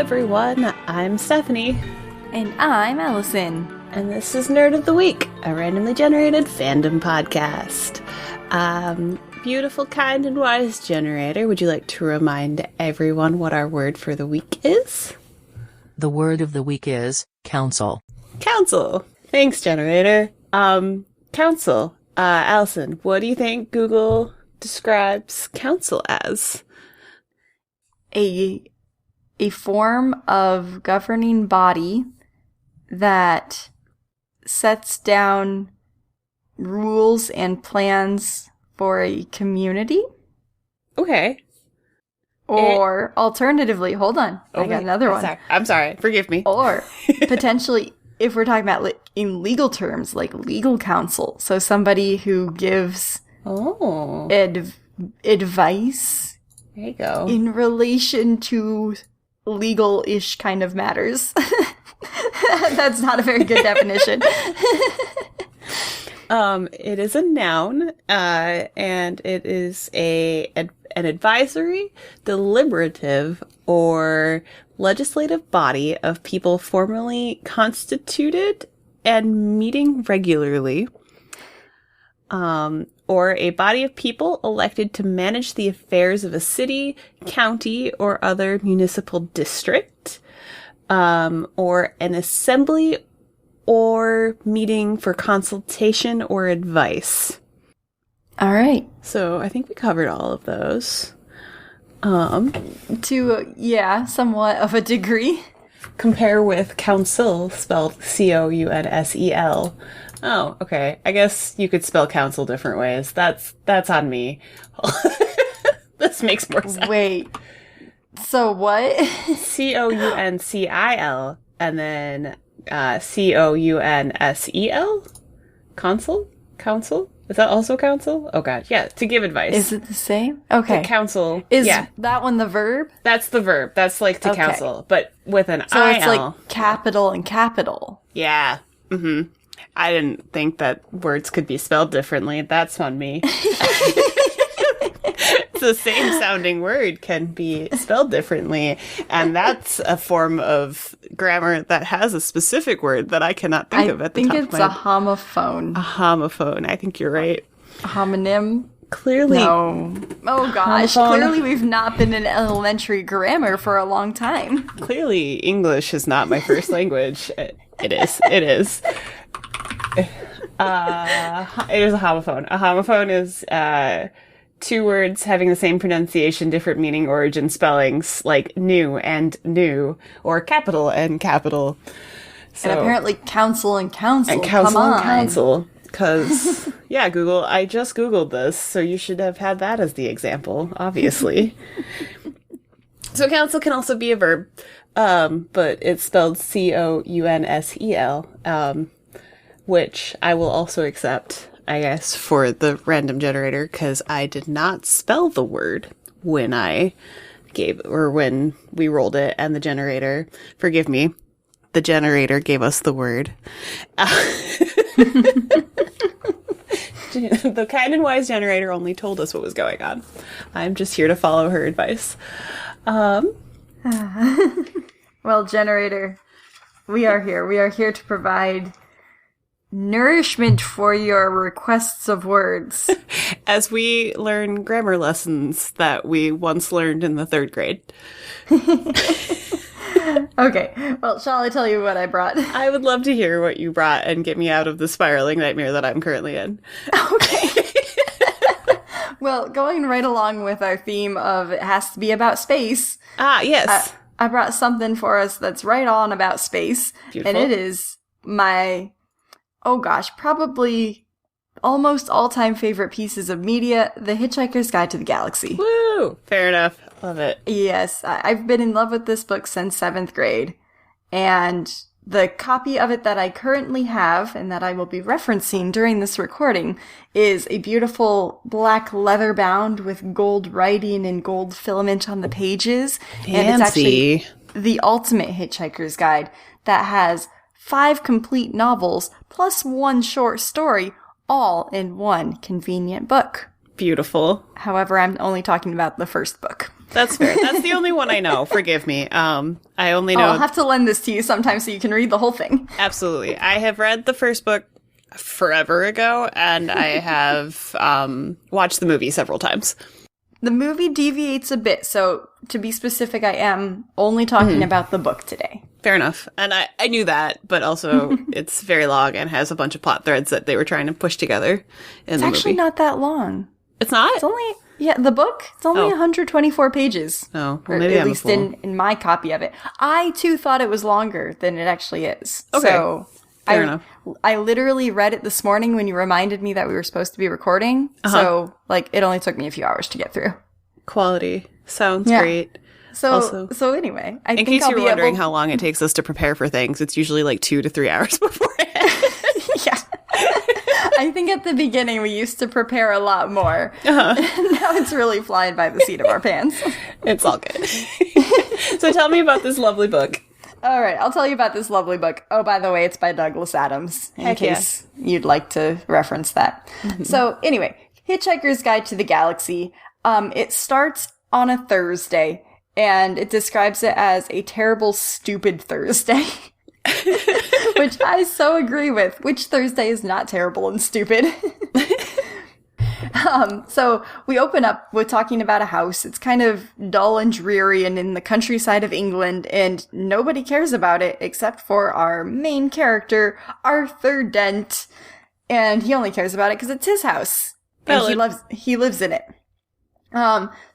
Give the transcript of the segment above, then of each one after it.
everyone, I'm Stephanie. And I'm Allison. And this is Nerd of the Week, a randomly generated fandom podcast. Beautiful, kind, and wise generator, would you like to remind everyone what our word for the week is? The word of the week is counsel. Counsel. Thanks, generator. Counsel. Allison, what do you think Google describes counsel as? A form of governing body that sets down rules and plans for a community. Okay. Or alternatively, hold on, I got another one. I'm sorry, forgive me. Or potentially, if we're talking about in legal terms, like legal counsel. So somebody who gives advice there you go. in relation to legal-ish kind of matters. That's not a very good definition. It is a noun, and it is an advisory, deliberative, or legislative body of people formally constituted and meeting regularly, or a body of people elected to manage the affairs of a city, county, or other municipal district, or an assembly or meeting for consultation or advice. All right. So I think we covered all of those. To somewhat of a degree. Compare with counsel, spelled C-O-U-N-S-E-L. Oh, okay. I guess you could spell counsel different ways. That's on me. This makes more sense. Wait. So what? C-O-U-N-C-I-L and then C-O-U-N-S-E-L? Counsel? Counsel? Is that also counsel? Oh god, yeah, to give advice. Is it the same? Okay. The counsel. Is that one the verb? That's the verb. That's like to counsel, but with an so I-L. So it's like capital and capital. Yeah. Mm-hmm. I didn't think that words could be spelled differently. That's on me. It's the same sounding word can be spelled differently, and that's a form of grammar that has a specific word that I cannot think of at the top of my head. I think it's a homophone. A homophone. I think you're right. A homonym? Clearly. No. Oh gosh. Homophone. Clearly we've not been in elementary grammar for a long time. Clearly English is not my first language. It is. It is. It is a homophone. A homophone is two words having the same pronunciation, different meaning, origin, spellings, like new and new, or capital and capital. So, and apparently counsel and counsel. And counsel Come on. and counsel. Because, yeah, Google, I just Googled this, so you should have had that as the example, obviously. So counsel can also be a verb, but it's spelled C-O-U-N-S-E-L, which I will also accept, I guess, for the random generator, because I did not spell the word when when we rolled it, and the generator, forgive me, the generator gave us the word. The kind and wise generator only told us what was going on. I'm just here to follow her advice. Well, generator, we are here. We are here to provide nourishment for your requests of words. As we learn grammar lessons that we once learned in the 3rd grade. Okay, well, shall I tell you what I brought? I would love to hear what you brought and get me out of the spiraling nightmare that I'm currently in. Okay. Well, going right along with our theme of it has to be about space. Ah, yes. I brought something for us that's right on about space. Beautiful. And it is my, probably almost all-time favorite pieces of media, The Hitchhiker's Guide to the Galaxy. Woo! Fair enough. Love it. Yes, I've been in love with this book since 7th grade. And the copy of it that I currently have, and that I will be referencing during this recording, is a beautiful black leather bound with gold writing and gold filament on the pages. Fancy. And it's actually the ultimate Hitchhiker's Guide that has 5 complete novels plus 1 short story, all in one convenient book. Beautiful. However, I'm only talking about the first book. That's fair. That's the only one I know. Forgive me. I only know. I'll have to lend this to you sometime so you can read the whole thing. Absolutely. I have read the first book forever ago, and I have watched the movie several times. The movie deviates a bit, so to be specific, I am only talking about the book today. Fair enough. And I knew that, but also it's very long and has a bunch of plot threads that they were trying to push together in the movie. It's actually not that long. It's not? It's only, the book, it's only 124 pages. Oh, or well, maybe at least in my copy of it. I, too, thought it was longer than it actually is. Okay. So Fair enough. I literally read it this morning when you reminded me that we were supposed to be recording. So, it only took me a few hours to get through. Quality. Sounds great. So anyway, I think in case I'll you're be wondering able... how long it takes us to prepare for things, it's usually like 2 to 3 hours beforehand. Yeah. I think at the beginning we used to prepare a lot more. Now it's really flying by the seat of our pants. It's all good. So tell me about this lovely book. All right, I'll tell you about this lovely book. Oh, by the way, it's by Douglas Adams, in case you'd like to reference that. So anyway, Hitchhiker's Guide to the Galaxy. It starts on a Thursday, and it describes it as a terrible, stupid Thursday. Which I so agree with. Which Thursday is not terrible and stupid? So we open up with talking about a house. It's kind of dull and dreary and in the countryside of England, and nobody cares about it except for our main character, Arthur Dent. And he only cares about it because it's his house. And he lives in it.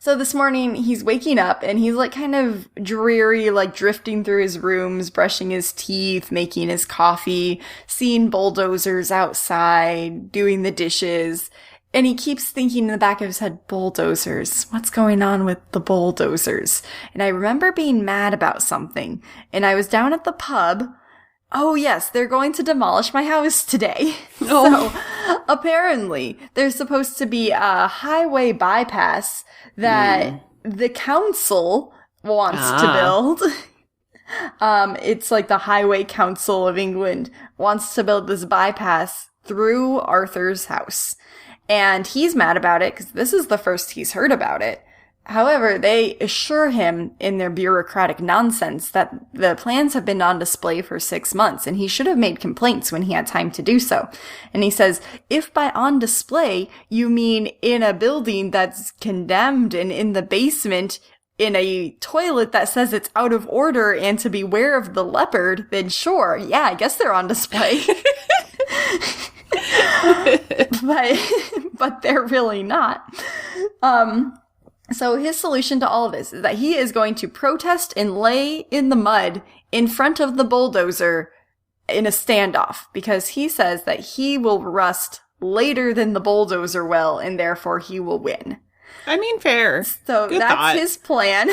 So this morning he's waking up and he's like kind of dreary, like drifting through his rooms, brushing his teeth, making his coffee, seeing bulldozers outside, doing the dishes. And he keeps thinking in the back of his head, bulldozers. What's going on with the bulldozers? And I remember being mad about something. And I was down at the pub. Oh, yes, they're going to demolish my house today. So, apparently, there's supposed to be a highway bypass that the council wants to build. It's like the Highway Council of England wants to build this bypass through Arthur's house. And he's mad about it because this is the first he's heard about it. However, they assure him in their bureaucratic nonsense that the plans have been on display for 6 months and he should have made complaints when he had time to do so. And he says, if by on display you mean in a building that's condemned and in the basement in a toilet that says it's out of order and to beware of the leopard, then sure, yeah, I guess they're on display. but they're really not. So his solution to all of this is that he is going to protest and lay in the mud in front of the bulldozer in a standoff because he says that he will rust later than the bulldozer will and therefore he will win. I mean, fair. So Good that's thought. his plan.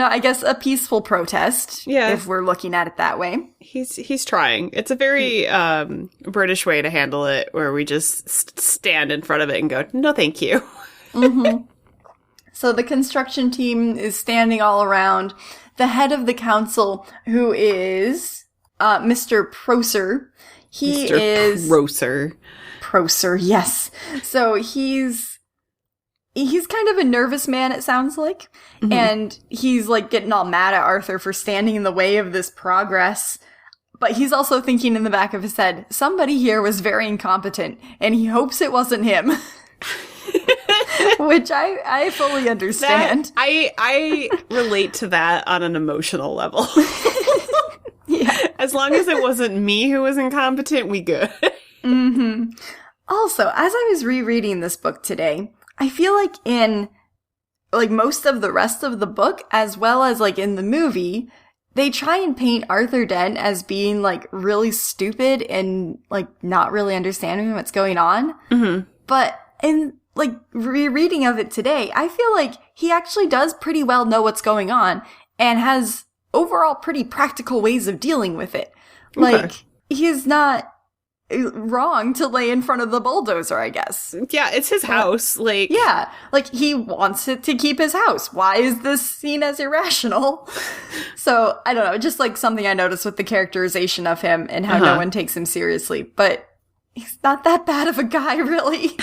I guess a peaceful protest, if we're looking at it that way. He's trying. It's a very British way to handle it, where we just stand in front of it and go, no, thank you. So the construction team is standing all around. The head of the council, who is Mr. Proser. Proser, yes. So he's kind of a nervous man, it sounds like. And he's like getting all mad at Arthur for standing in the way of this progress. But he's also thinking in the back of his head, somebody here was very incompetent, and he hopes it wasn't him. Which I fully understand. I relate to that on an emotional level. Yeah. As long as it wasn't me who was incompetent, we good. Also, as I was rereading this book today, I feel like in most of the rest of the book, as well as in the movie, they try and paint Arthur Dent as being really stupid and not really understanding what's going on. But in rereading of it today, I feel like he actually does pretty well know what's going on and has overall pretty practical ways of dealing with it. He's not wrong to lay in front of the bulldozer, I guess. Yeah, it's his house. Yeah, he wants it to keep his house. Why is this seen as irrational? So, I don't know, just something I noticed with the characterization of him and how no one takes him seriously. But he's not that bad of a guy, really.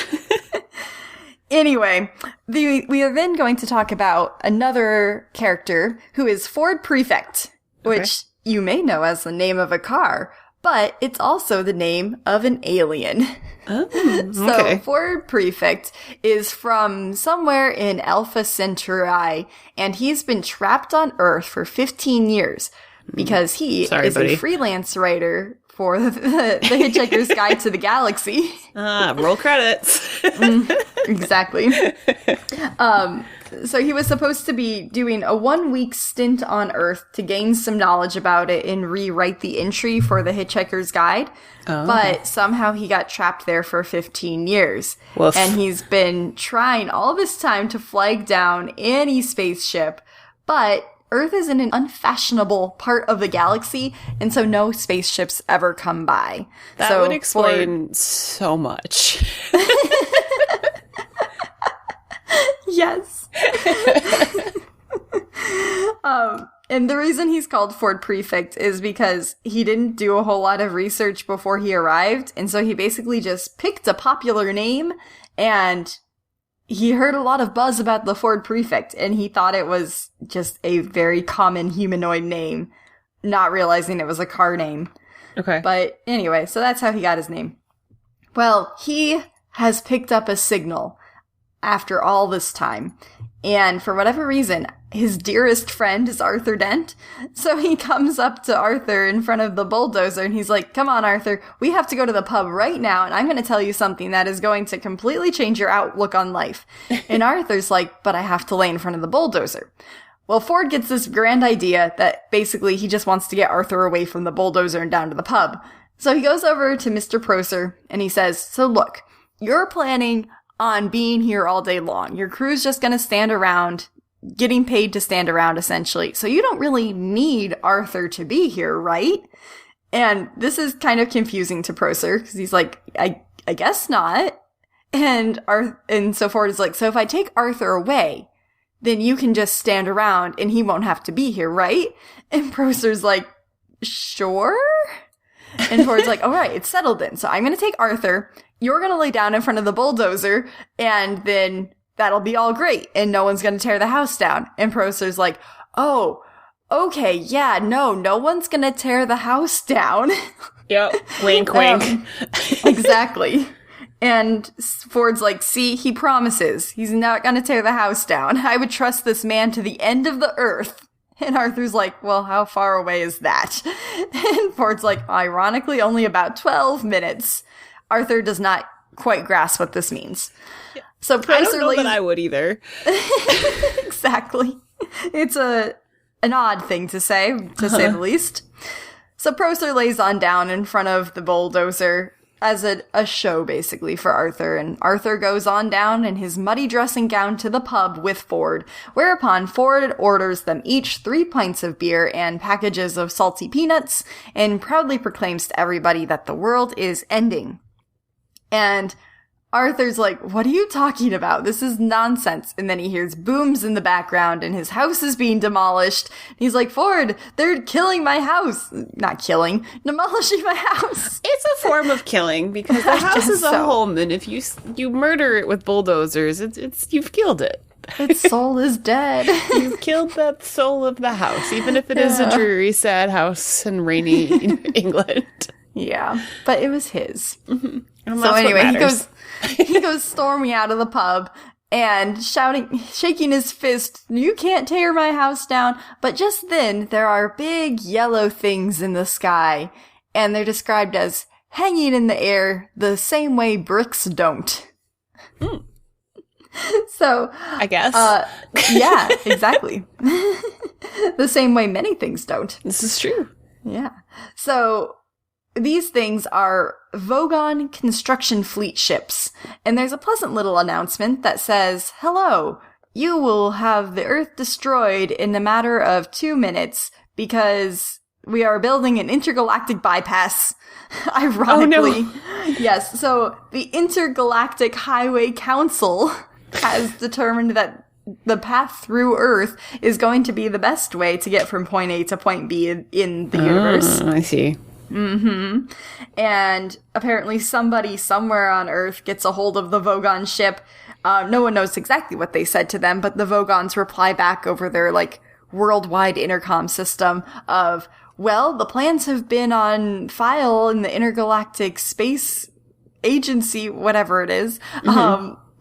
Anyway, we are then going to talk about another character who is Ford Prefect, which you may know as the name of a car, but it's also the name of an alien. Oh, So Ford Prefect is from somewhere in Alpha Centauri, and he's been trapped on Earth for 15 years because he is a freelance writer for the Hitchhiker's Guide to the Galaxy. Roll credits. Exactly. So he was supposed to be doing a 1-week stint on Earth to gain some knowledge about it and rewrite the entry for the Hitchhiker's Guide. But somehow he got trapped there for 15 years. Woof. And he's been trying all this time to flag down any spaceship, but Earth is in an unfashionable part of the galaxy, and so no spaceships ever come by. That would explain so much. Yes. And the reason he's called Ford Prefect is because he didn't do a whole lot of research before he arrived, and so he basically just picked a popular name, and he heard a lot of buzz about the Ford Prefect, and he thought it was just a very common humanoid name, not realizing it was a car name. Okay. But anyway, so that's how he got his name. Well, he has picked up a signal after all this time, and for whatever reason, his dearest friend is Arthur Dent, so he comes up to Arthur in front of the bulldozer, and he's like, come on, Arthur, we have to go to the pub right now, and I'm going to tell you something that is going to completely change your outlook on life. And Arthur's like, but I have to lay in front of the bulldozer. Well, Ford gets this grand idea that basically he just wants to get Arthur away from the bulldozer and down to the pub. So he goes over to Mr. Prosser, and he says, so look, you're planning on being here all day long. Your crew's just going to stand around, getting paid to stand around, essentially. So you don't really need Arthur to be here, right? And this is kind of confusing to Prosser, because he's like, I guess not. And so Ford is like, so if I take Arthur away, then you can just stand around and he won't have to be here, right? And Prosser's like, sure? And Ford's like, all right, it's settled then. So I'm going to take Arthur. You're going to lay down in front of the bulldozer, and then that'll be all great, and no one's going to tear the house down. And Prosser's like, oh, okay, yeah, no one's going to tear the house down. Yep. Wink, wink. Exactly. And Ford's like, see, he promises. He's not going to tear the house down. I would trust this man to the end of the earth. And Arthur's like, well, how far away is that? And Ford's like, ironically, only about 12 minutes. Arthur does not quite grasp what this means. Yeah. So Prosser I don't know that I would either. Exactly. It's an odd thing to say the least. So Prosser lays on down in front of the bulldozer as a show, basically, for Arthur. And Arthur goes on down in his muddy dressing gown to the pub with Ford, whereupon Ford orders them each 3 pints of beer and packages of salty peanuts, and proudly proclaims to everybody that the world is ending. And Arthur's like, what are you talking about? This is nonsense. And then he hears booms in the background and his house is being demolished. He's like, Ford, they're killing my house. Not killing, demolishing my house. It's a form of killing because the house is a home, and if you murder it with bulldozers, it's you've killed it. Its soul is dead. You've killed that soul of the house, even if it is a dreary, sad house in rainy England. Yeah, but it was his. Mm-hmm. So anyway, he goes storming out of the pub and shouting, shaking his fist, you can't tear my house down. But just then, there are big yellow things in the sky, and they're described as hanging in the air the same way bricks don't. Mm. So, I guess. Yeah, exactly. The same way many things don't. This is true. Yeah. So, these things are Vogon construction fleet ships, and there's a pleasant little announcement that says, hello, you will have the Earth destroyed in a matter of 2 minutes because we are building an intergalactic bypass. Ironically. Oh, no. Yes, so the Intergalactic Highway Council has determined that the path through Earth is going to be the best way to get from point A to point B in the universe. I see. Mm-hmm. And apparently somebody somewhere on Earth gets a hold of the Vogon ship, No one knows exactly what they said to them, but the Vogons reply back over their, like, worldwide intercom system of, well, the plans have been on file in the Intergalactic Space Agency, whatever it is,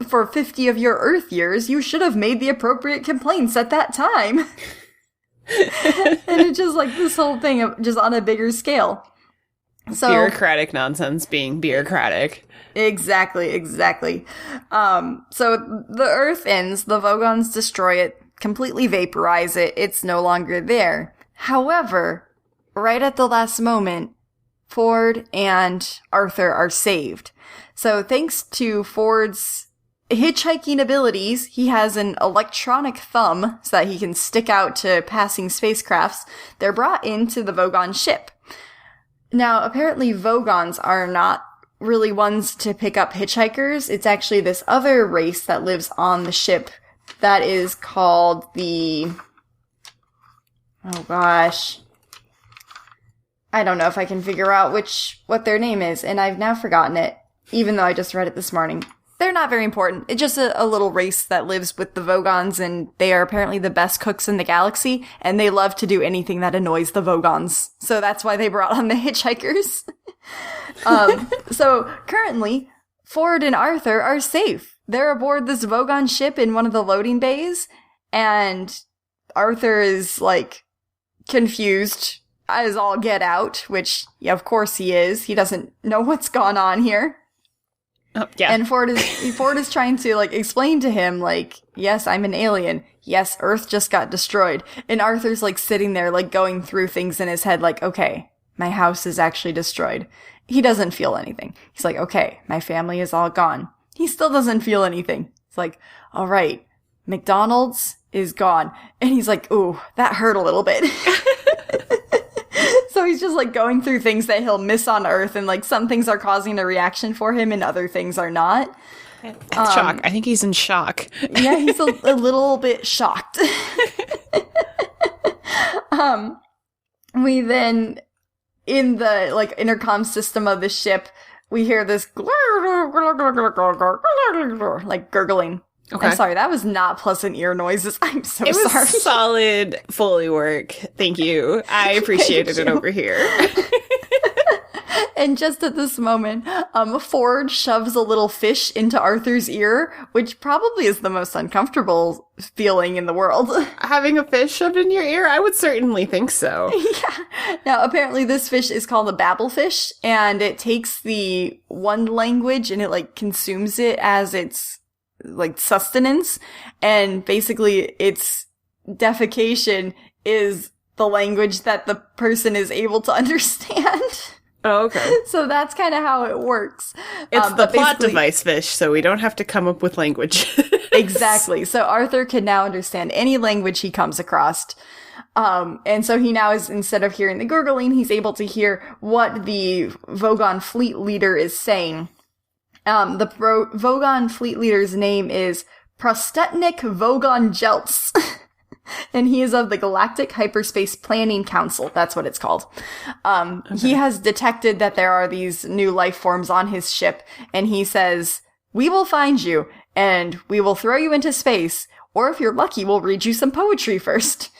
for 50 of your Earth years. You should have made the appropriate complaints at that time. And it's just like this whole thing of just on a bigger scale. So bureaucratic nonsense being bureaucratic. Exactly. So the Earth ends, the Vogons destroy it, completely vaporize it, it's no longer there. However, right at the last moment, Ford and Arthur are saved. So thanks to Ford's hitchhiking abilities, he has an electronic thumb so that he can stick out to passing spacecrafts. They're brought into the Vogon ship. Now, apparently Vogons are not really ones to pick up hitchhikers. It's actually this other race that lives on the ship that is called the... Oh gosh. I don't know if I can figure out what their name is, and I've now forgotten it, even though I just read it this morning. They're not very important. It's just a little race that lives with the Vogons, and they are apparently the best cooks in the galaxy, and they love to do anything that annoys the Vogons. So that's why they brought on the hitchhikers. So currently, Ford and Arthur are safe. They're aboard this Vogon ship in one of the loading bays, and Arthur is, like, confused as all get out, which, yeah, of course he is. He doesn't know what's gone on here. Oh, yeah. And Ford is trying to, like, explain to him, like, yes, I'm an alien. Yes, Earth just got destroyed. And Arthur's, like, sitting there, like, going through things in his head, like, okay, my house is actually destroyed. He doesn't feel anything. He's like, okay, my family is all gone. He still doesn't feel anything. It's like, all right, McDonald's is gone. And he's like, ooh, that hurt a little bit. So he's just, like, going through things that he'll miss on Earth, and, like, some things are causing a reaction for him and other things are not. Shock. I think he's in shock. Yeah, he's a little bit shocked. We then, in the, like, intercom system of the ship, we hear this like gurgling. Okay. I'm sorry, that was not pleasant ear noises. I'm so sorry. It was solid Foley work. Thank you. I appreciated it over here. And just at this moment, Ford shoves a little fish into Arthur's ear, which probably is the most uncomfortable feeling in the world. Having a fish shoved in your ear? I would certainly think so. Yeah. Now, apparently this fish is called a babblefish, and it takes the one language and it, like, consumes it as its, like, sustenance, and basically its defecation is the language that the person is able to understand. Oh, okay. So that's kind of how it works. It's the plot device fish, so we don't have to come up with language. Exactly. So Arthur can now understand any language he comes across. And so he now is, instead of hearing the gurgling, he's able to hear what the Vogon fleet leader is saying. The Vogon fleet leader's name is Prostetnik Vogon Jeltz. And he is of the Galactic Hyperspace Planning Council. That's what it's called. Okay. He has detected that there are these new life forms on his ship, and he says, we will find you, and we will throw you into space, or if you're lucky, we'll read you some poetry first.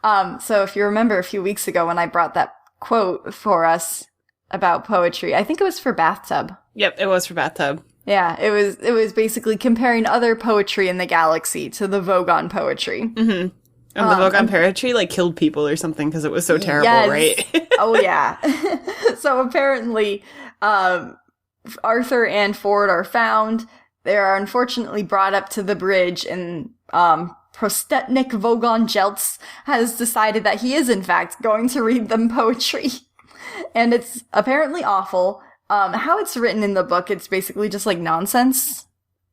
So if you remember a few weeks ago when I brought that quote for us about poetry, I think it was for Bathtub. Yep, it was for Bathtub. Yeah, it was basically comparing other poetry in the galaxy to the Vogon poetry. Mm-hmm. And the Vogon poetry, like, killed people or something because it was so terrible, yes. Right? Oh, yeah. So apparently, Arthur and Ford are found. They are unfortunately brought up to the bridge, and Prostetnik Vogon Jeltz has decided that he is, in fact, going to read them poetry. And it's apparently awful. How it's written in the book, it's basically just, like, nonsense.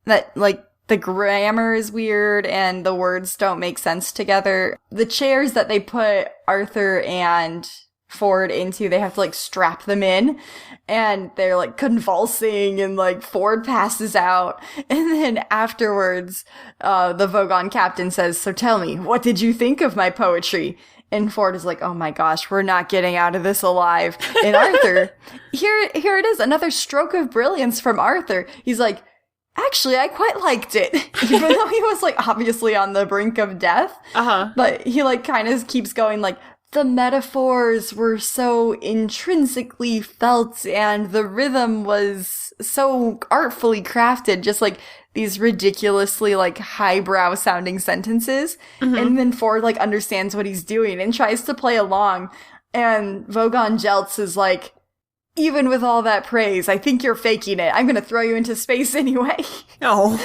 That, like, the grammar is weird and the words don't make sense together. The chairs that they put Arthur and Ford into, they have to, like, strap them in. And they're, like, convulsing, and, like, Ford passes out. And then afterwards, the Vogon captain says, so tell me, what did you think of my poetry? And Ford is like, oh my gosh, we're not getting out of this alive. And Arthur, here it is, another stroke of brilliance from Arthur. He's like, actually, I quite liked it. Even though he was, like, obviously on the brink of death. But he, like, kind of keeps going, like, the metaphors were so intrinsically felt and the rhythm was so artfully crafted. Just, like, these ridiculously, like, highbrow sounding sentences. And then Ford, like, understands what he's doing and tries to play along. And Vogon Jeltz is like, even with all that praise, I think you're faking it. I'm going to throw you into space anyway. Oh,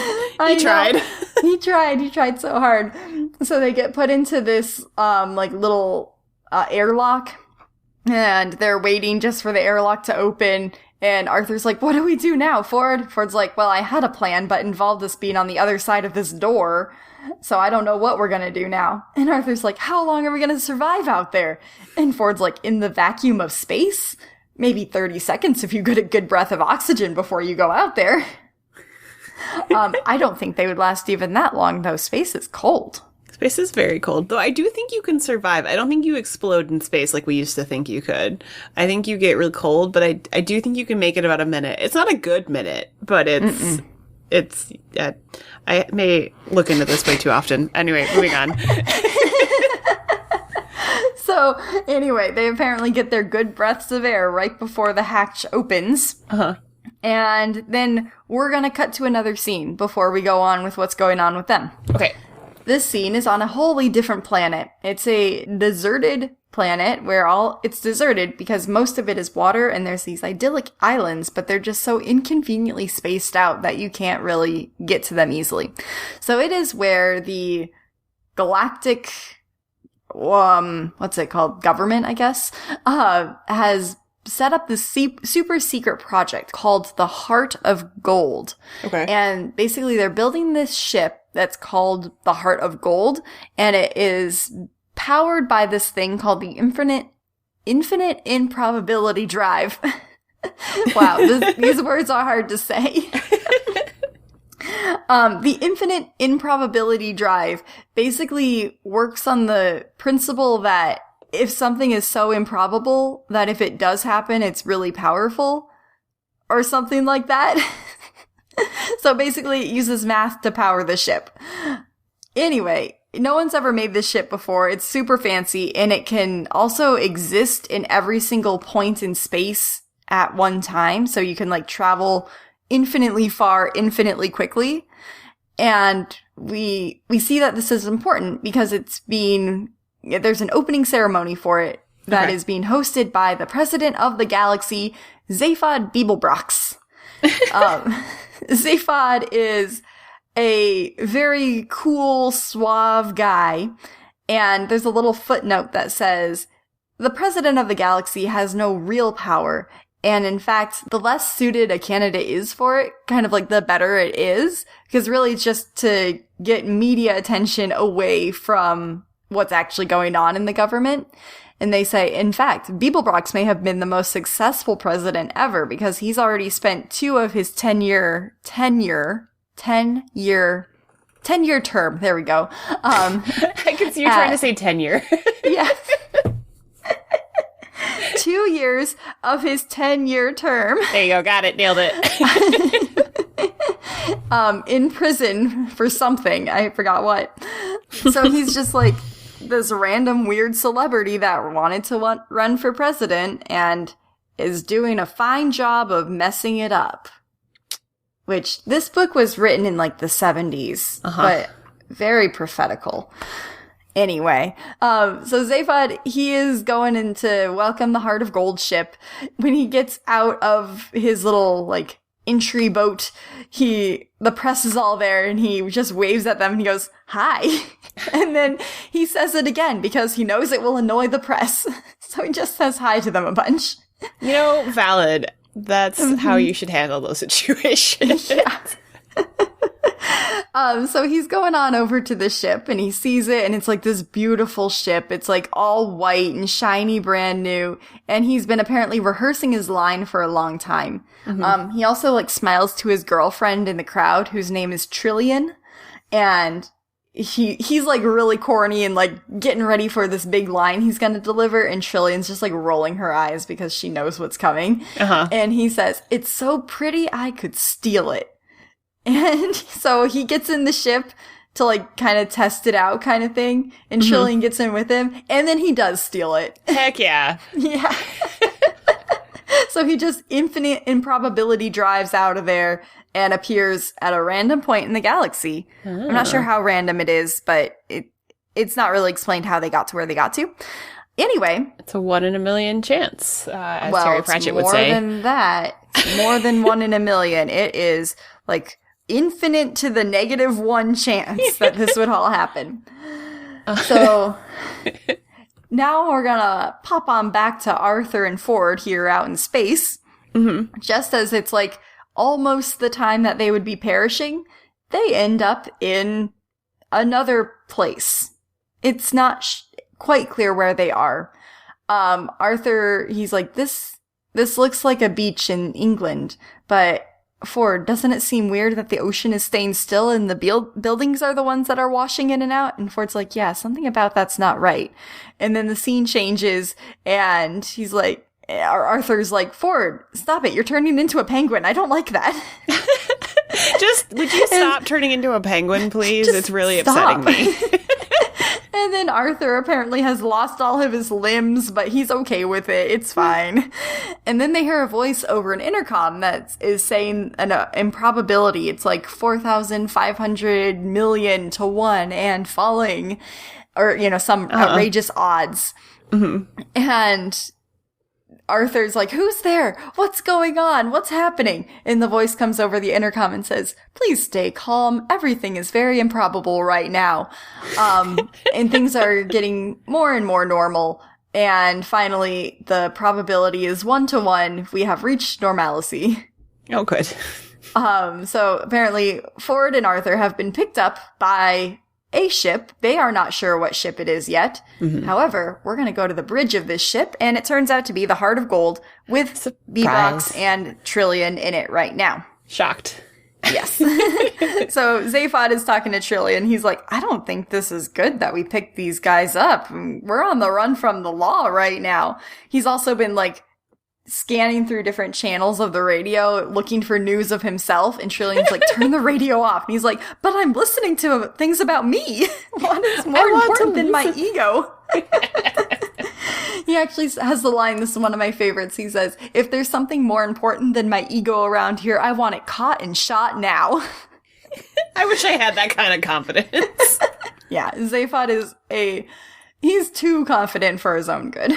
he tried. He tried so hard. So they get put into this, like, little airlock. And they're waiting just for the airlock to open. And Arthur's like, what do we do now, Ford? Ford's like, well, I had a plan, but involved us being on the other side of this door. So I don't know what we're gonna do now. And Arthur's like, how long are we gonna survive out there? And Ford's like, in the vacuum of space? Maybe 30 seconds if you get a good breath of oxygen before you go out there. I don't think they would last even that long, though. Space is cold. Space is very cold, though I do think you can survive. I don't think you explode in space like we used to think you could. I think you get real cold, but I do think you can make it about a minute. It's not a good minute, but I may look into this way too often. Anyway, moving on. So, anyway, they apparently get their good breaths of air right before the hatch opens. And then we're gonna cut to another scene before we go on with what's going on with them. Okay. This scene is on a wholly different planet. It's a deserted planet where it's deserted because most of it is water and there's these idyllic islands, but they're just so inconveniently spaced out that you can't really get to them easily. So it is where the galactic, what's it called? Government, I guess, has set up this super secret project called the Heart of Gold. Okay. And basically they're building this ship that's called the Heart of Gold, and it is powered by this thing called the infinite improbability drive. Wow, these words are hard to say. The infinite improbability drive basically works on the principle that if something is so improbable that if it does happen, it's really powerful, or something like that. So basically it uses math to power the ship. Anyway, no one's ever made this ship before. It's super fancy, and it can also exist in every single point in space at one time. So you can, like, travel infinitely far, infinitely quickly. And we see that this is important because there's an opening ceremony for it that is being hosted by the president of the galaxy, Zaphod Beeblebrox. Zaphod is a very cool, suave guy, and there's a little footnote that says, the president of the galaxy has no real power, and in fact, the less suited a candidate is for it, kind of like the better it is, because really it's just to get media attention away from what's actually going on in the government. And they say, in fact, Beeblebrox may have been the most successful president ever because he's already spent 2 of his 10-year term. There we go. I can see you trying to say tenure. Yes. 2 years of his 10-year term. There you go. Got it. Nailed it. In prison for something. I forgot what. So he's just like this random weird celebrity that wanted to run for president and is doing a fine job of messing it up. Which, this book was written in, like, the 70s, but very prophetical. Anyway, so Zaphod, he is going in to welcome the Heart of Gold ship. When he gets out of his little, like, entry boat, the press is all there, and he just waves at them, and he goes, hi. And then he says it again, because he knows it will annoy the press. So he just says hi to them a bunch. You know, valid. That's how you should handle those situations. Yeah. So he's going on over to the ship, and he sees it, and it's like this beautiful ship. It's like all white and shiny, brand new, and he's been apparently rehearsing his line for a long time. He also, like, smiles to his girlfriend in the crowd, whose name is Trillian, and he's like really corny and like getting ready for this big line he's gonna deliver, and Trillian's just like rolling her eyes because she knows what's coming. And he says, "It's so pretty I could steal it." And so he gets in the ship to, like, kind of test it out kind of thing. And Trillian gets in with him. And then he does steal it. Heck yeah. Yeah. So he just infinite improbability drives out of there and appears at a random point in the galaxy. I'm not sure how random it is, but it's not really explained how they got to where they got to. Anyway. It's a 1 in a million chance, as Terry Pratchett would say. More than that. It's more than 1 in a million. It is, like, infinite to the -1 chance that this would all happen. So... Now we're gonna pop on back to Arthur and Ford here out in space. Just as it's, like, almost the time that they would be perishing, they end up in another place. It's not quite clear where they are. Arthur, he's like, this looks like a beach in England, but Ford, doesn't it seem weird that the ocean is staying still and the buildings are the ones that are washing in and out? And Ford's like, yeah, something about that's not right. And then the scene changes and he's like, Arthur's like, Ford, stop it. You're turning into a penguin. I don't like that. Would you stop turning into a penguin, please? It's really upsetting me. And then Arthur apparently has lost all of his limbs, but he's okay with it. It's fine. And then they hear a voice over an intercom that is saying an improbability. It's like 4,500 million to 1 and falling. Or, you know, some outrageous odds. And Arthur's like, who's there? What's going on? What's happening? And the voice comes over the intercom and says, please stay calm. Everything is very improbable right now. And things are getting more and more normal. And finally, the probability is 1 to 1. We have reached normalcy. Oh, good. So apparently Ford and Arthur have been picked up by a ship. They are not sure what ship it is yet. However, we're going to go to the bridge of this ship, and it turns out to be the Heart of Gold with Bebox and Trillian in it right now. Shocked. Yes. So Zaphod is talking to Trillian. He's like, I don't think this is good that we picked these guys up. We're on the run from the law right now. He's also been, like, scanning through different channels of the radio, looking for news of himself, and Trillian's like, turn the radio off. And he's like, but I'm listening to things about me. What is more important than my ego? He actually has the line, this is one of my favorites, he says, if there's something more important than my ego around here, I want it caught and shot now. I wish I had that kind of confidence. Yeah, Zaphod he's too confident for his own good.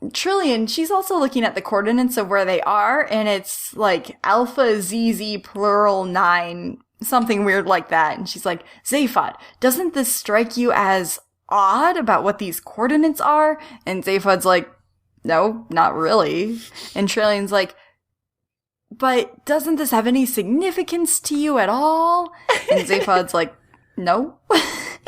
Trillian, she's also looking at the coordinates of where they are, and it's like Alpha ZZ plural 9, something weird like that. And she's like, Zaphod, doesn't this strike you as odd about what these coordinates are? And Zaphod's like, no, not really. And Trillian's like, but doesn't this have any significance to you at all? And Zaphod's like, no.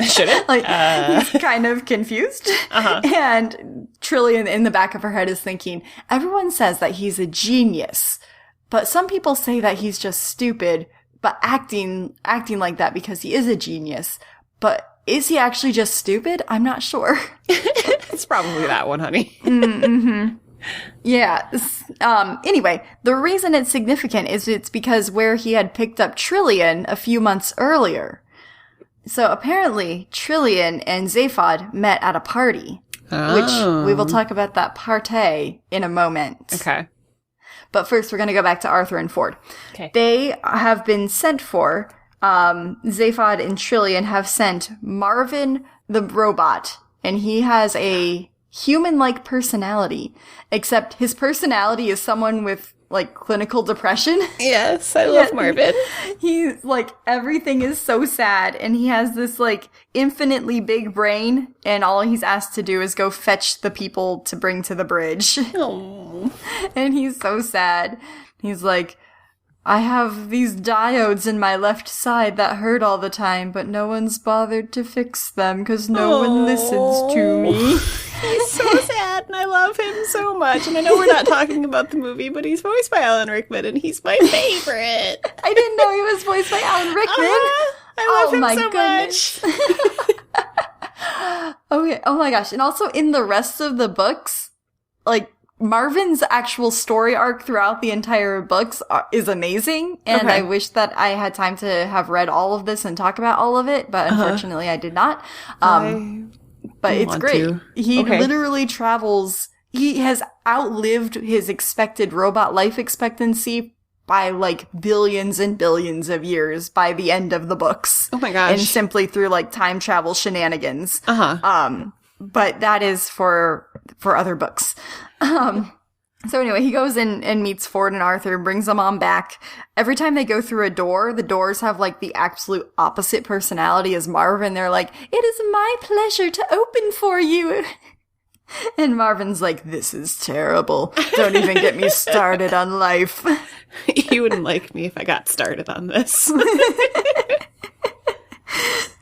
Should it? Like, he's kind of confused. And Trillian in the back of her head is thinking, everyone says that he's a genius, but some people say that he's just stupid, but acting like that because he is a genius. But is he actually just stupid? I'm not sure. It's probably that one, honey. Yeah. Anyway, the reason it's significant is it's because where he had picked up Trillian a few months earlier. So apparently, Trillian and Zaphod met at a party, which we will talk about that party in a moment. Okay. But first, we're going to go back to Arthur and Ford. Okay. They have been sent for. Zaphod and Trillian have sent Marvin the robot, and he has a human-like personality, except his personality is someone with, like, clinical depression. Yes, I love Marvin. He's, like, everything is so sad, and he has this, like, infinitely big brain, and all he's asked to do is go fetch the people to bring to the bridge. Oh. And he's so sad. He's like, I have these diodes in my left side that hurt all the time, but no one's bothered to fix them because no one listens to me. He's so sad, and I love him so much. And I know we're not talking about the movie, but he's voiced by Alan Rickman, and he's my favorite. I didn't know he was voiced by Alan Rickman. I love him so much. Okay. Oh my gosh. And also in the rest of the books, like, Marvin's actual story arc throughout the entire books is amazing, and I wish that I had time to have read all of this and talk about all of it, but unfortunately I did not. But it's great. He literally travels. He has outlived his expected robot life expectancy by like billions and billions of years by the end of the books. Oh my gosh. And simply through like time travel shenanigans. But that is for other books. So anyway, he goes in and meets Ford and Arthur and brings them on back. Every time they go through a door, the doors have like the absolute opposite personality as Marvin. They're like, "It is my pleasure to open for you." And Marvin's like, "This is terrible. Don't even get me started on life." You wouldn't like me if I got started on this.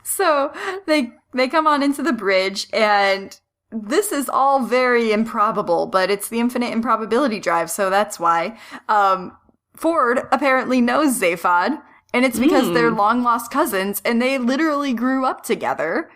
So they come on into the bridge, and this is all very improbable, but it's the infinite improbability drive, so that's why. Ford apparently knows Zaphod, and it's because they're long-lost cousins, and they literally grew up together.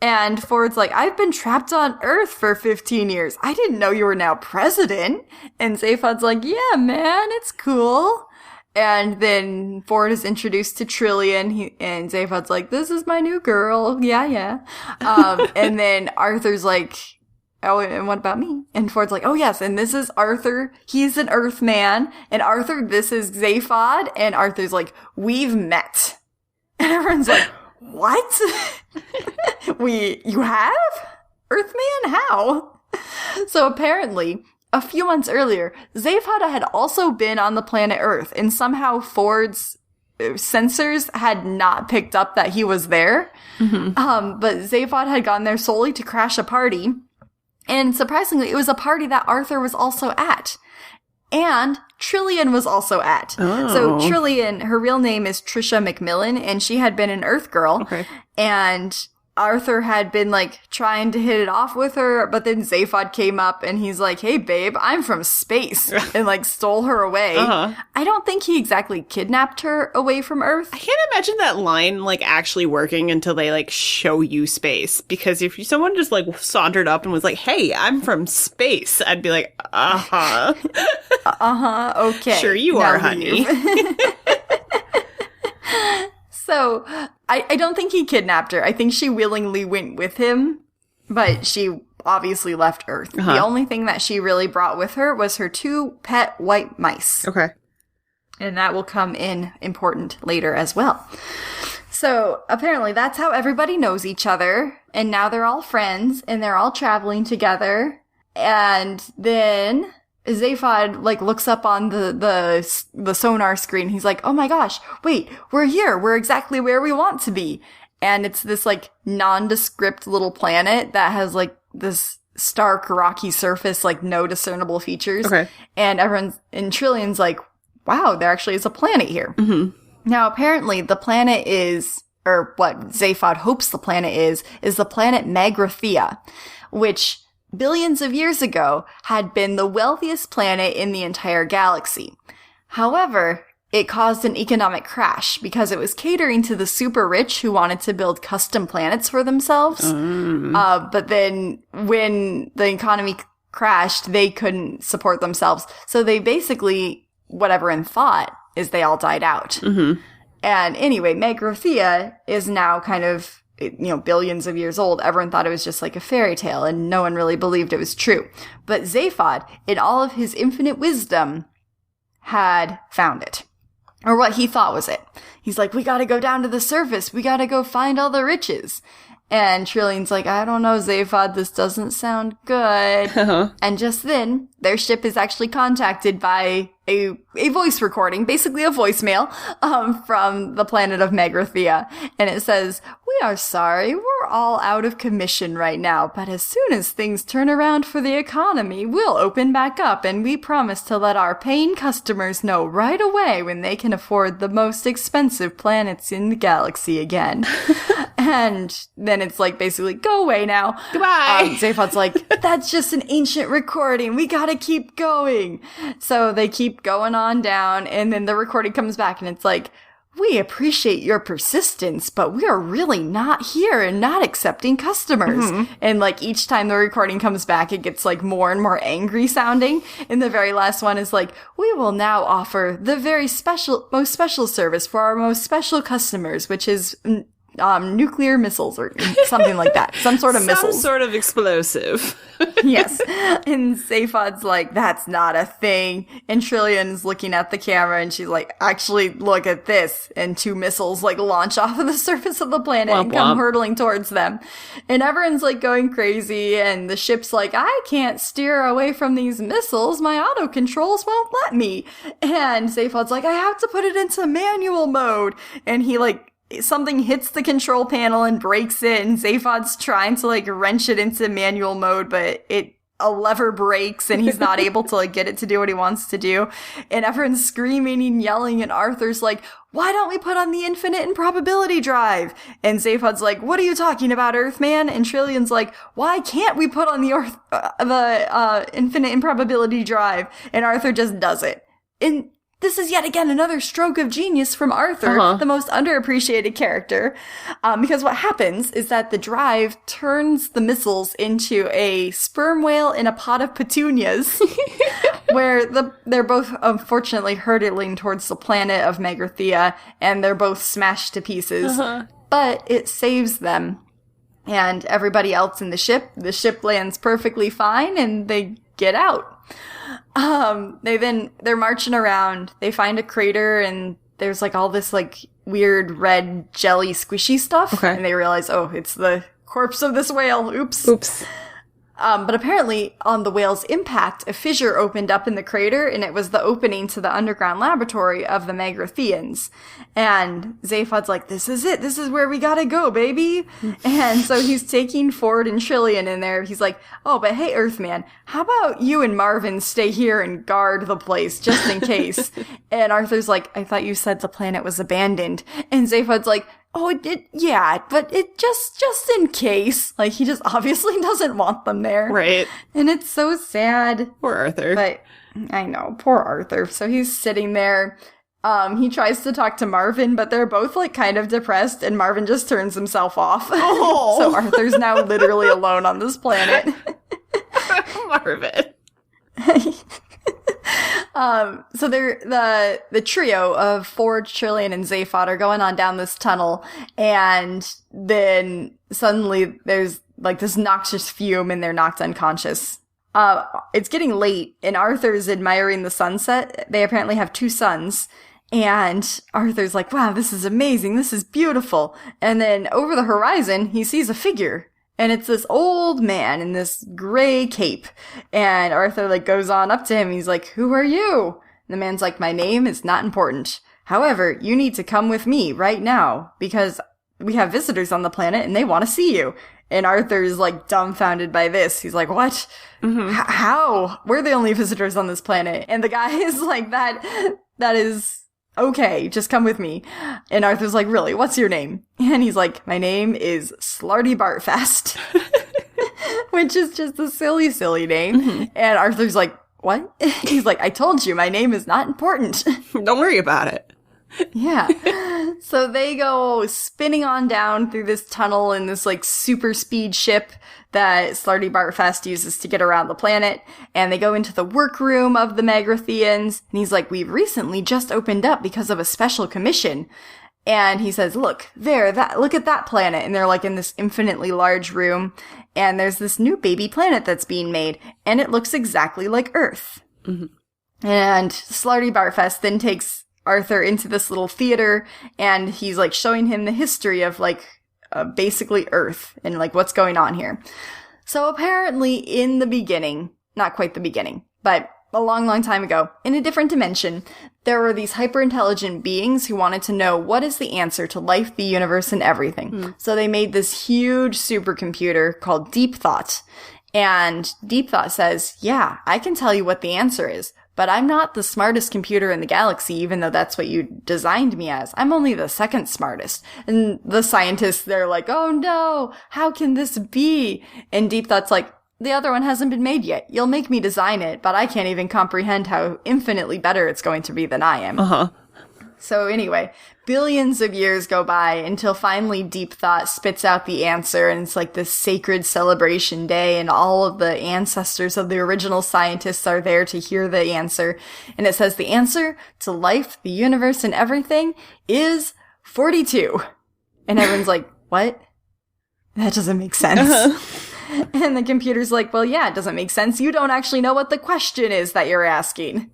And Ford's like, "I've been trapped on Earth for 15 years. I didn't know you were now president." And Zaphod's like, "Yeah, man, it's cool." And then Ford is introduced to Trillian, and Zaphod's like, "This is my new girl. Yeah. And then Arthur's like, "Oh, and what about me?" And Ford's like, "Oh, yes, and this is Arthur. He's an Earthman. And Arthur, this is Zaphod." And Arthur's like, "We've met." And everyone's like, "What? You have? Earthman? How?" So apparently, a few months earlier, Zaphod had also been on the planet Earth, and somehow Ford's sensors had not picked up that he was there. But Zaphod had gone there solely to crash a party, and surprisingly, it was a party that Arthur was also at. And Trillian was also at. So Trillian, her real name is Trisha McMillan, and she had been an Earth girl. And Arthur had been, like, trying to hit it off with her, but then Zaphod came up, and he's like, "Hey, babe, I'm from space," and, like, stole her away. I don't think he exactly kidnapped her away from Earth. I can't imagine that line, like, actually working until they, like, show you space. Because if someone just, like, sauntered up and was like, "Hey, I'm from space," I'd be like, okay. Sure you are, honey. So, I don't think he kidnapped her. I think she willingly went with him, but she obviously left Earth. The only thing that she really brought with her was her 2 pet white mice. And that will come in important later as well. So, apparently that's how everybody knows each other, and now they're all friends, and they're all traveling together, and then Zaphod, like, looks up on the sonar screen. He's like, "Oh my gosh, wait, we're here. We're exactly where we want to be." And it's this, like, nondescript little planet that has, like, this stark, rocky surface, like, no discernible features. And Trillian's like, "Wow, there actually is a planet here." Now, apparently, the planet is, or what Zaphod hopes the planet is the planet Magrathea, which billions of years ago had been the wealthiest planet in the entire galaxy. However, it caused an economic crash because it was catering to the super rich who wanted to build custom planets for themselves. But then when the economy crashed, they couldn't support themselves. So they basically, what everyone thought is they all died out. And anyway, Magrathea is now kind of, billions of years old. Everyone thought it was just like a fairy tale, and no one really believed it was true. But Zaphod, in all of his infinite wisdom, had found it. Or what he thought was it. He's like, "We gotta go down to the surface. We gotta go find all the riches." And Trillian's like, "I don't know, Zaphod, this doesn't sound good." And just then, their ship is actually contacted by a voice recording, basically a voicemail, from the planet of Magrathea. And it says, "We are sorry, we're all out of commission right now, but as soon as things turn around for the economy, we'll open back up, and we promise to let our paying customers know right away when they can afford the most expensive planets in the galaxy again." And then it's like, basically, "Go away now. Goodbye." Zaphod's like, "That's just an ancient recording. We gotta keep going." So they keep going on down, and then the recording comes back, and it's like, we appreciate your persistence, but we are really not here and not accepting customers. And like each time the recording comes back, it gets like more and more angry sounding. And the very last one is like, we will now offer the very most special service for our most special customers, which is nuclear missiles or something like that. Some sort of missiles. Some sort of explosive. Yes. And Zaphod's like, that's not a thing. And Trillion's looking at the camera and she's like, actually, look at this. And 2 missiles like launch off of the surface of the planet and come hurtling towards them. And everyone's like going crazy. And the ship's like, I can't steer away from these missiles. My auto controls won't let me. And Zaphod's like, I have to put it into manual mode. And he like, something hits the control panel and breaks it, and Zaphod's trying to like wrench it into manual mode, but a lever breaks and he's not able to like get it to do what he wants to do. And everyone's screaming and yelling, and Arthur's like, why don't we put on the infinite improbability drive? And Zaphod's like, what are you talking about, Earthman? And Trillion's like, why can't we put on the infinite improbability drive? And Arthur just does it. And this is yet again another stroke of genius from Arthur, the most underappreciated character, because what happens is that the drive turns the missiles into a sperm whale in a pot of petunias, where they're both unfortunately hurtling towards the planet of Megarthea, and they're both smashed to pieces, but it saves them. And everybody else in the ship lands perfectly fine, and they get out. They're marching around, they find a crater, and there's like all this like weird red jelly squishy stuff, and they realize, oh, it's the corpse of this whale. Oops. But apparently on the whale's impact, a fissure opened up in the crater, and it was the opening to the underground laboratory of the Megartheans. And Zaphod's like, this is it. This is where we gotta go, baby. And so he's taking Ford and Trillion in there. He's like, oh, but hey, Earthman, how about you and Marvin stay here and guard the place just in case? And Arthur's like, I thought you said the planet was abandoned. And Zaphod's like, oh, yeah, but it just in case. Like, he just obviously doesn't want them there. Right. And it's so sad. Poor Arthur. But, I know, poor Arthur. So he's sitting there. He tries to talk to Marvin, but they're both, like, kind of depressed, and Marvin just turns himself off. Oh. So Arthur's now literally alone on this planet. Marvin. So they're the trio of Ford, Trillion, and Zaphod are going on down this tunnel, and then suddenly there's like this noxious fume and they're knocked unconscious. It's getting late, and Arthur's admiring the sunset. They apparently have 2 suns, and Arthur's like, wow, this is amazing, this is beautiful. And then over the horizon, he sees a figure. And it's this old man in this gray cape. And Arthur, like, goes on up to him. He's like, who are you? And the man's like, my name is not important. However, you need to come with me right now, because we have visitors on the planet and they want to see you. And Arthur's, like, dumbfounded by this. He's like, what? How? We're the only visitors on this planet. And the guy is like, that is... okay, just come with me. And Arthur's like, really, what's your name? And he's like, my name is Slarty Bartfast. Which is just a silly, silly name. And Arthur's like, what? He's like, I told you, my name is not important. Don't worry about it. Yeah. So they go spinning on down through this tunnel in this like super speed ship that Slarty Bartfast uses to get around the planet. And they go into the workroom of the Megartheans. And he's like, we've recently just opened up because of a special commission. And he says, look, look at that planet. And they're like in this infinitely large room. And there's this new baby planet that's being made. And it looks exactly like Earth. And Slarty Bartfast then takes Arthur into this little theater, and he's like showing him the history of like basically Earth and like what's going on here. So apparently in the beginning, not quite the beginning, but a long, long time ago, in a different dimension, there were these hyper-intelligent beings who wanted to know what is the answer to life, the universe, and everything. So they made this huge supercomputer called Deep Thought. And Deep Thought says, yeah, I can tell you what the answer is. But I'm not the smartest computer in the galaxy, even though that's what you designed me as. I'm only the second smartest. And the scientists, they're like, oh no, how can this be? And Deep Thought's like, the other one hasn't been made yet. You'll make me design it, but I can't even comprehend how infinitely better it's going to be than I am. So anyway, billions of years go by until finally Deep Thought spits out the answer, and it's like this sacred celebration day, and all of the ancestors of the original scientists are there to hear the answer. And it says the answer to life, the universe, and everything is 42. And everyone's like, what? That doesn't make sense. And the computer's like, well, yeah, it doesn't make sense. You don't actually know what the question is that you're asking.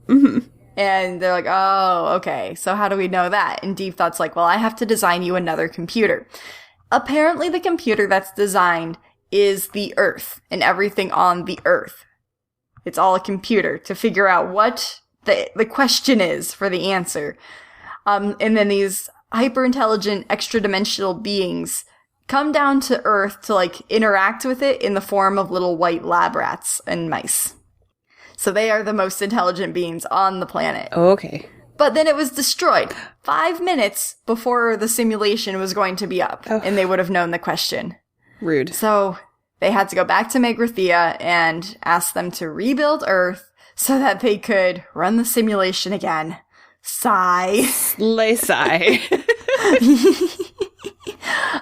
And they're like, oh, okay, so how do we know that? And Deep Thought's like, well, I have to design you another computer. Apparently the computer that's designed is the Earth and everything on the Earth. It's all a computer to figure out what the question is for the answer. And then these hyper-intelligent extra-dimensional beings come down to Earth to, like, interact with it in the form of little white lab rats and mice. So they are the most intelligent beings on the planet. Oh, okay. But then it was destroyed 5 minutes before the simulation was going to be up, and they would have known the question. Rude. So they had to go back to Megrathea and ask them to rebuild Earth so that they could run the simulation again. Sigh. Slay sigh.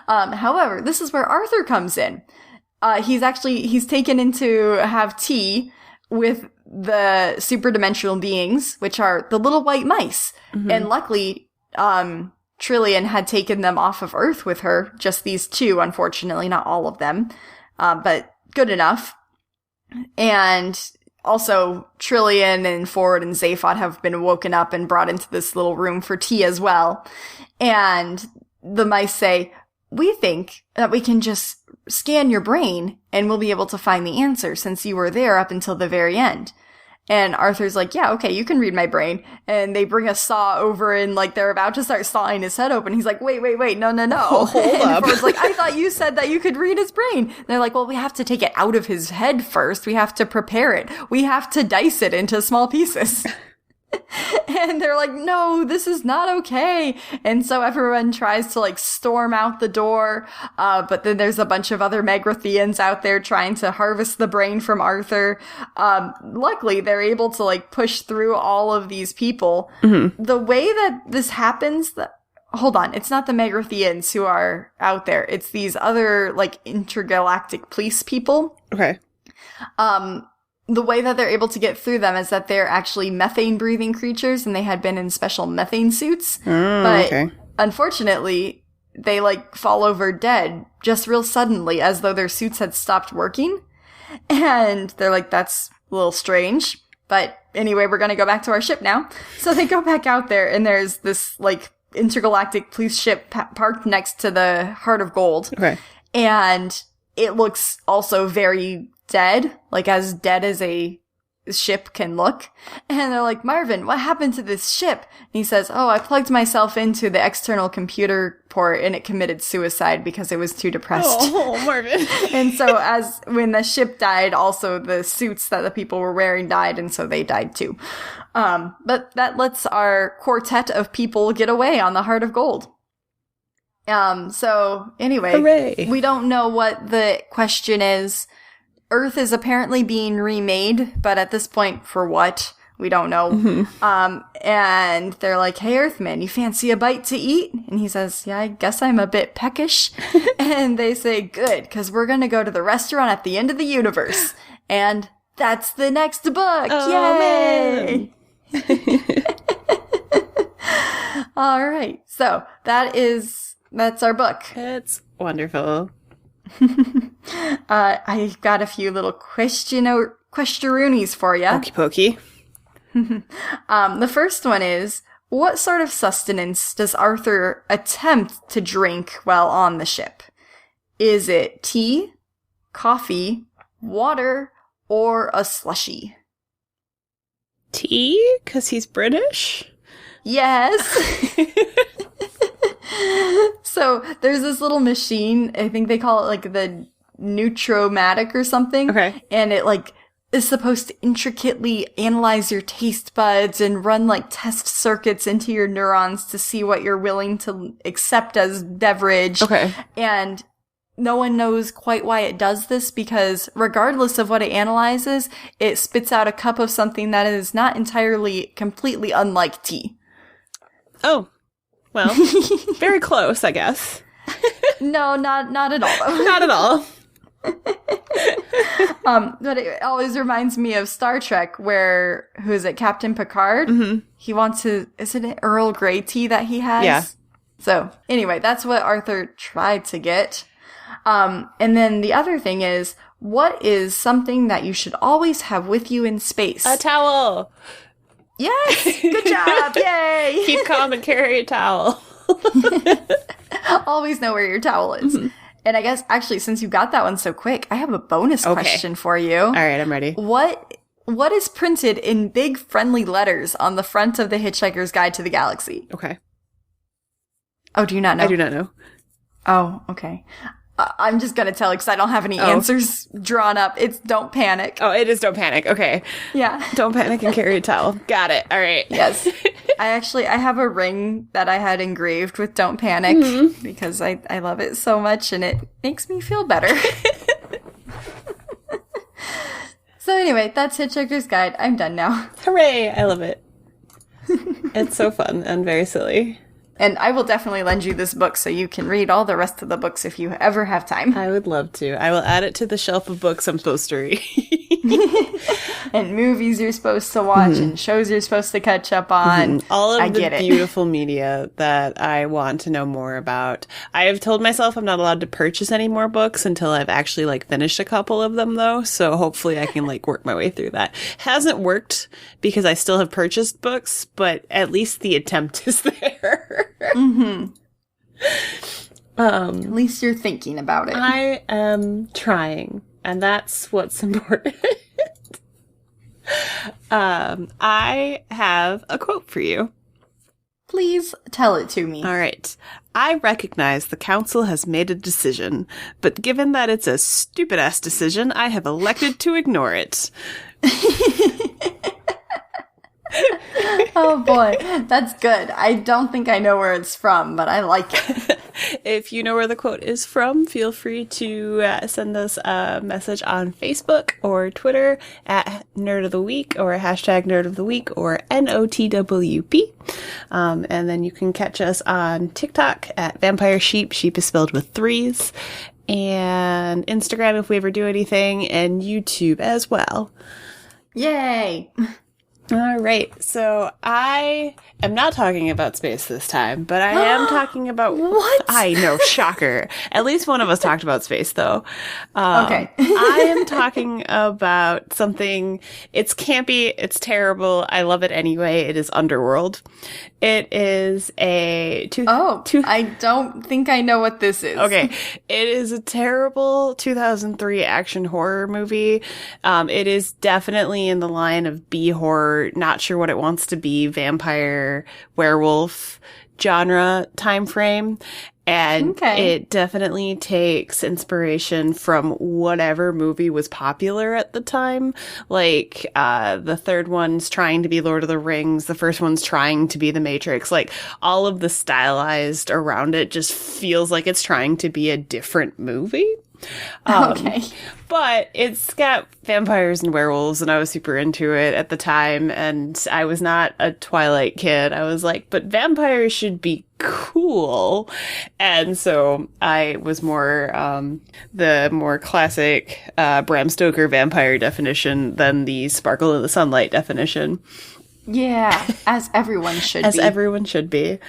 However, this is where Arthur comes in. He's taken in to have tea with the superdimensional beings, which are the little white mice. And luckily, Trillian had taken them off of Earth with her. Just these two, unfortunately, not all of them. But good enough. And also, Trillian and Ford and Zaphod have been woken up and brought into this little room for tea as well. And the mice say, we think that we can just scan your brain and we'll be able to find the answer since you were there up until the very end. And Arthur's like, yeah, okay, you can read my brain. And they bring a saw over and, like, they're about to start sawing his head open. He's like, wait, no. Oh, hold and up. Ford's like, I thought you said that you could read his brain. And they're like, well, we have to take it out of his head first. We have to prepare it. We have to dice it into small pieces. And they're like, no, this is not okay. And so everyone tries to, like, storm out the door. But then there's a bunch of other Megratheans out there trying to harvest the brain from Arthur. Luckily, they're able to, like, push through all of these people. The way that this happens, hold on, it's not the Megratheans who are out there. It's these other, like, intergalactic police people. Okay. The way that they're able to get through them is that they're actually methane-breathing creatures, and they had been in special methane suits. But unfortunately, they, like, fall over dead just real suddenly, as though their suits had stopped working. And they're like, that's a little strange. But anyway, we're gonna go back to our ship now. So they go back out there, and there's this, like, intergalactic police ship parked next to the Heart of Gold. Okay. And it looks also very dead, like as dead as a ship can look. And they're like, Marvin, what happened to this ship? And he says, oh, I plugged myself into the external computer port and it committed suicide because it was too depressed. Oh, Marvin. And so when the ship died, also the suits that the people were wearing died, and so they died too. But that lets our quartet of people get away on the Heart of Gold. So anyway, hooray. We don't know what the question is. Earth is apparently being remade, but at this point, for what? We don't know. And they're like, hey, Earthman, you fancy a bite to eat? And he says, yeah, I guess I'm a bit peckish. And they say, good, because we're going to go to the restaurant at the end of the universe. And that's the next book. Oh, yay! Man. All right. So that's our book. It's wonderful. I got a few little questionroonies for you. Okie pokey. The first one is, what sort of sustenance does Arthur attempt to drink while on the ship? Is it tea, coffee, water, or a slushie? Tea? 'Cause he's British? Yes. So there's this little machine, I think they call it like the Neutromatic or something. Okay. And it like is supposed to intricately analyze your taste buds and run like test circuits into your neurons to see what you're willing to accept as beverage. Okay. And no one knows quite why it does this, because regardless of what it analyzes, it spits out a cup of something that is not entirely completely unlike tea. Oh, well, very close, I guess. No, not at all. Though. Not at all. But it always reminds me of Star Trek, where who is it, Captain Picard? Mm-hmm. He wants his, is it Earl Grey tea that he has? Yeah. So anyway, that's what Arthur tried to get. And then the other thing is, what is something that you should always have with you in space? A towel. Yes, good job, yay! Keep calm and carry a towel. Always know where your towel is. Mm-hmm. And I guess, actually, since you got that one so quick, I have a bonus question for you. All right, I'm ready. What is printed in big friendly letters on the front of the Hitchhiker's Guide to the Galaxy? Okay. Oh, do you not know? I do not know. Oh, okay. I'm just going to tell you because I don't have any answers drawn up. It's don't panic. Oh, it is don't panic. Okay. Yeah. Don't panic and carry a towel. Got it. All right. Yes. I have a ring that I had engraved with don't panic because I love it so much and it makes me feel better. So anyway, that's Hitchhiker's Guide. I'm done now. Hooray. I love it. It's so fun and very silly. And I will definitely lend you this book so you can read all the rest of the books if you ever have time. I would love to. I will add it to the shelf of books I'm supposed to read. And movies you're supposed to watch and shows you're supposed to catch up on. All of the beautiful media that I want to know more about. I have told myself I'm not allowed to purchase any more books until I've actually finished a couple of them though. So hopefully I can work my way through that. Hasn't worked because I still have purchased books, but at least the attempt is there. At least you're thinking about it. I am trying, and that's what's important. I have a quote for you. Please tell it to me. All right. I recognize the council has made a decision, but given that it's a stupid-ass decision, I have elected to ignore it. Oh boy, that's good. I don't think I know where it's from, but I like it. If you know where the quote is from, feel free to send us a message on Facebook or Twitter at Nerd of the Week or hashtag Nerd of the Week or NOTWP. And then you can catch us on TikTok at Vampire Sheep. Sheep is spelled with 3s. And Instagram if we ever do anything, and YouTube as well. Yay! All right, so I am not talking about space this time, but I am talking about... What? I know, shocker. At least one of us talked about space, though. Okay. I am talking about something... It's campy, it's terrible, I love it anyway. It is Underworld. It is a... I don't think I know what this is. Okay. It is a terrible 2003 action horror movie. It is definitely in the line of B-horror, not sure what it wants to be, vampire, werewolf genre time frame. And it definitely takes inspiration from whatever movie was popular at the time. The third one's trying to be Lord of the Rings. The first one's trying to be The Matrix. All of the stylized around it just feels like it's trying to be a different movie. But it's got vampires and werewolves, and I was super into it at the time, and I was not a Twilight kid. I was like, but vampires should be cool. And so I was more the more classic Bram Stoker vampire definition than the sparkle in the sunlight definition. Yeah, as everyone should be. As everyone should be.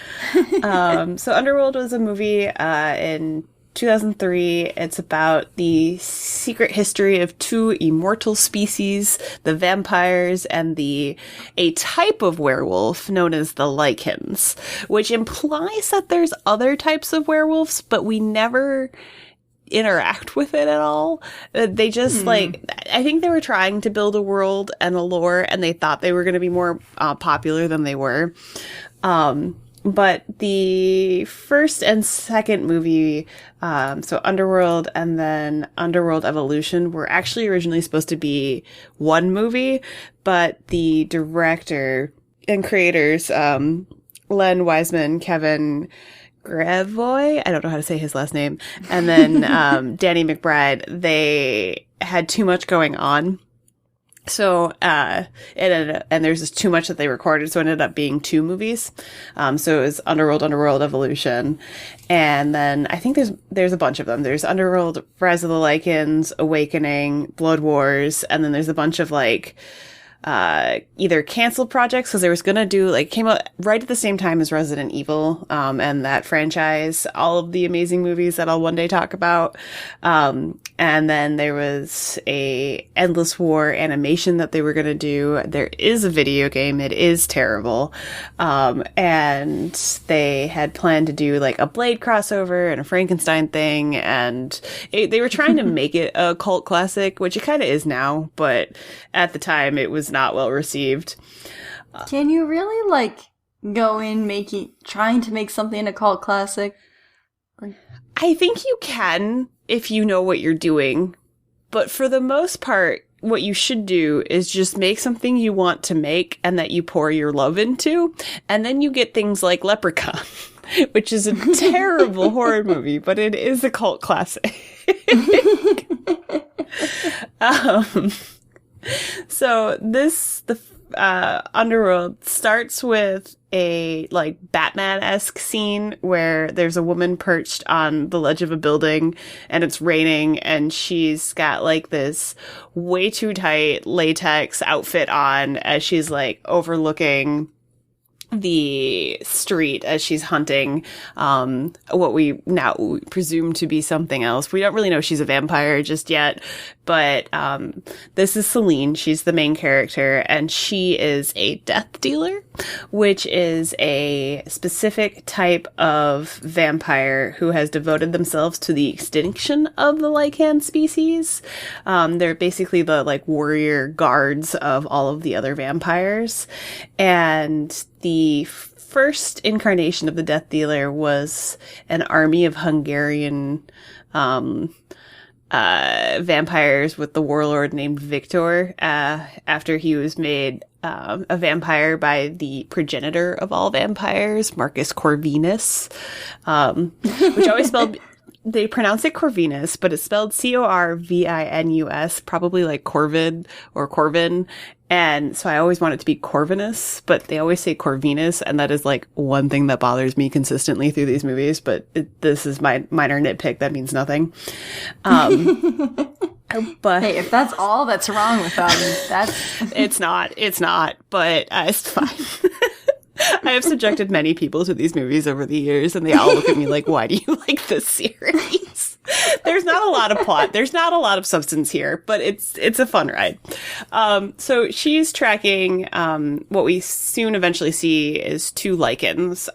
So Underworld was a movie in 2003. It's about the secret history of two immortal species, the vampires and a type of werewolf known as the lichens, which implies that there's other types of werewolves, but we never interact with it at all. They just I think they were trying to build a world and a lore, and they thought they were going to be more popular than they were. But the first and second movie, so Underworld and then Underworld Evolution, were actually originally supposed to be one movie, but the director and creators, Len Wiseman, Kevin Gravoy, I don't know how to say his last name, and then Danny McBride, they had too much going on. So, and there's just too much that they recorded, so it ended up being 2 movies. So it was Underworld, Evolution, and then I think there's a bunch of them. There's Underworld, Rise of the Lycans, Awakening, Blood Wars, and then there's a bunch of like, either canceled projects, because they was gonna do, like, came out right at the same time as Resident Evil, and that franchise, all of the amazing movies that I'll one day talk about. And then there was a Endless War animation that they were gonna do. There is a video game. It is terrible. And they had planned to do like a Blade crossover and a Frankenstein thing, and they were trying to make it a cult classic, which it kind of is now, but at the time it was not well received. Can you really like go in trying to make something a cult classic? I think you can if you know what you're doing, but for the most part, what you should do is just make something you want to make and that you pour your love into, and then you get things like Leprechaun, which is a terrible horror movie, but it is a cult classic. So the Underworld starts with a like Batman-esque scene where there's a woman perched on the ledge of a building and it's raining, and she's got like this way too tight latex outfit on as she's like overlooking the street as she's hunting what we now presume to be something else. We don't really know she's a vampire just yet, but this is Celine. She's the main character, and she is a death dealer, which is a specific type of vampire who has devoted themselves to the extinction of the Lycan species. They're basically the like warrior guards of all of the other vampires, and the first incarnation of the Death Dealer was an army of Hungarian vampires with the warlord named Victor, after he was made a vampire by the progenitor of all vampires, Marcus Corvinus, which always spelled... They pronounce it Corvinus, but it's spelled Corvinus, probably like Corvid or Corvin. And so I always want it to be Corvinus, but they always say Corvinus, and that is like one thing that bothers me consistently through these movies, but this is my minor nitpick. That means nothing. But hey, if that's all that's wrong with them, that's... It's not, but it's fine. I have subjected many people to these movies over the years, and they all look at me like, why do you like this series? There's not a lot of plot. There's not a lot of substance here, but it's a fun ride. So she's tracking, what we soon eventually see is 2 Lycans.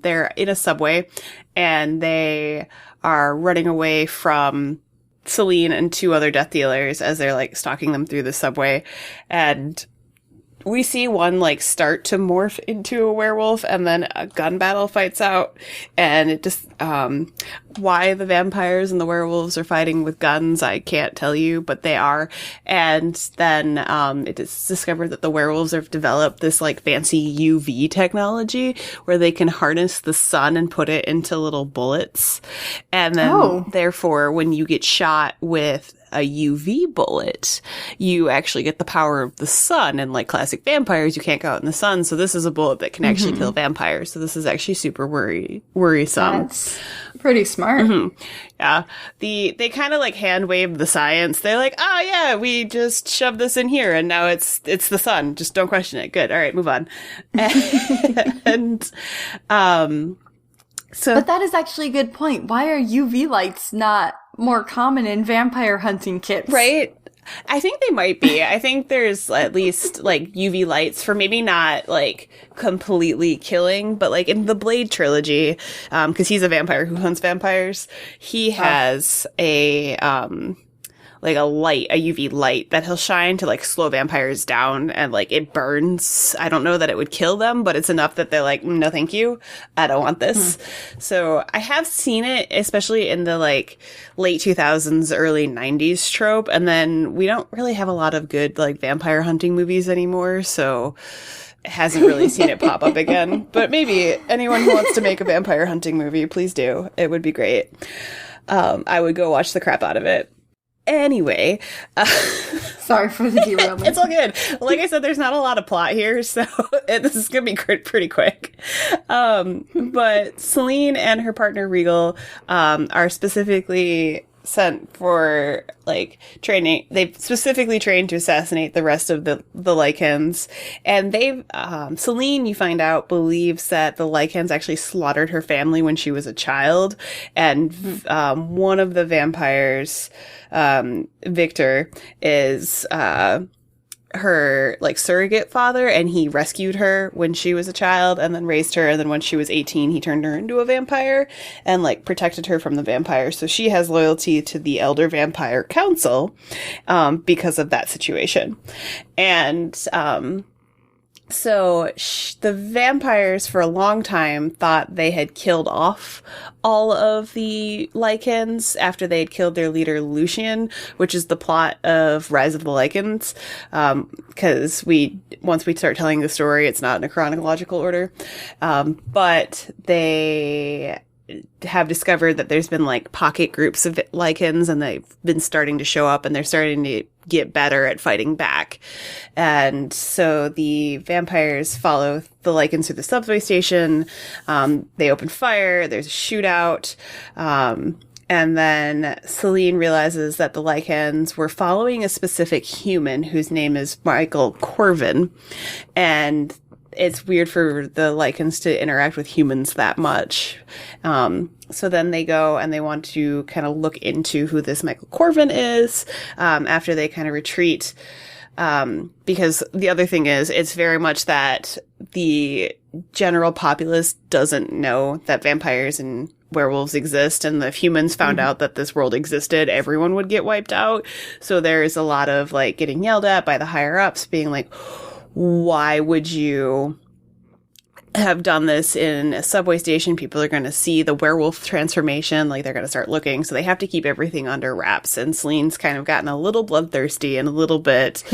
They're in a subway, and they are running away from Celine and 2 other death dealers as they're like stalking them through the subway. And we see one like start to morph into a werewolf, and then a gun battle fights out, and it just why the vampires and the werewolves are fighting with guns, I can't tell you, but they are. And then it is discovered that the werewolves have developed this like fancy UV technology where they can harness the sun and put it into little bullets, and then therefore when you get shot with a UV bullet, you actually get the power of the sun, and like classic vampires, you can't go out in the sun, so this is a bullet that can actually kill vampires. So this is actually super worrisome. That's pretty smart. Yeah. They kind of like hand wave the science. They're like, oh yeah, we just shoved this in here and now it's the sun. Just don't question it. Good. All right, move on. And so, but that is actually a good point. Why are UV lights not more common in vampire hunting kits? Right? I think they might be. I think there's at least like UV lights for maybe not like completely killing, but like in the Blade trilogy, because he's a vampire who hunts vampires, he has a like a UV light that he'll shine to like slow vampires down, and like it burns. I don't know that it would kill them, but it's enough that they're like, no, thank you. I don't want this. So I have seen it, especially in the like late 2000s, early 90s trope. And then we don't really have a lot of good like vampire hunting movies anymore. So hasn't really seen it pop up again, but maybe anyone who wants to make a vampire hunting movie, please do. It would be great. I would go watch the crap out of it. Anyway, Sorry for the derailment. it's all good. Like I said, there's not a lot of plot here, so this is going to be pretty quick. But Celine and her partner Regal are specifically sent for like training. They've specifically trained to assassinate the rest of the Lycans, and they've Celine, you find out, believes that the Lycans actually slaughtered her family when she was a child, and one of the vampires, Victor, is her like surrogate father, and he rescued her when she was a child and then raised her, and then when she was 18 he turned her into a vampire and like protected her from the vampires. So she has loyalty to the elder vampire Counsel because of that situation. And so the vampires for a long time thought they had killed off all of the Lycans after they had killed their leader Lucian, which is the plot of Rise of the Lycans. Because once we start telling the story, it's not in a chronological order. But they have discovered that there's been like pocket groups of Lycans, and they've been starting to show up, and they're starting to get better at fighting back. And so the vampires follow the Lycans through the subway station. They open fire. There's a shootout. And then Celine realizes that the Lycans were following a specific human whose name is Michael Corvin. And it's weird for the Lycans to interact with humans that much. So then they go and they want to kind of look into who this Michael Corvin is, after they kind of retreat. Because the other thing is, it's very much that the general populace doesn't know that vampires and werewolves exist, and if humans found out that this world existed, everyone would get wiped out. So there's a lot of like getting yelled at by the higher ups, being like, why would you have done this in a subway station? People are going to see the werewolf transformation, like they're going to start looking, so they have to keep everything under wraps. And Celine's kind of gotten a little bloodthirsty and a little bit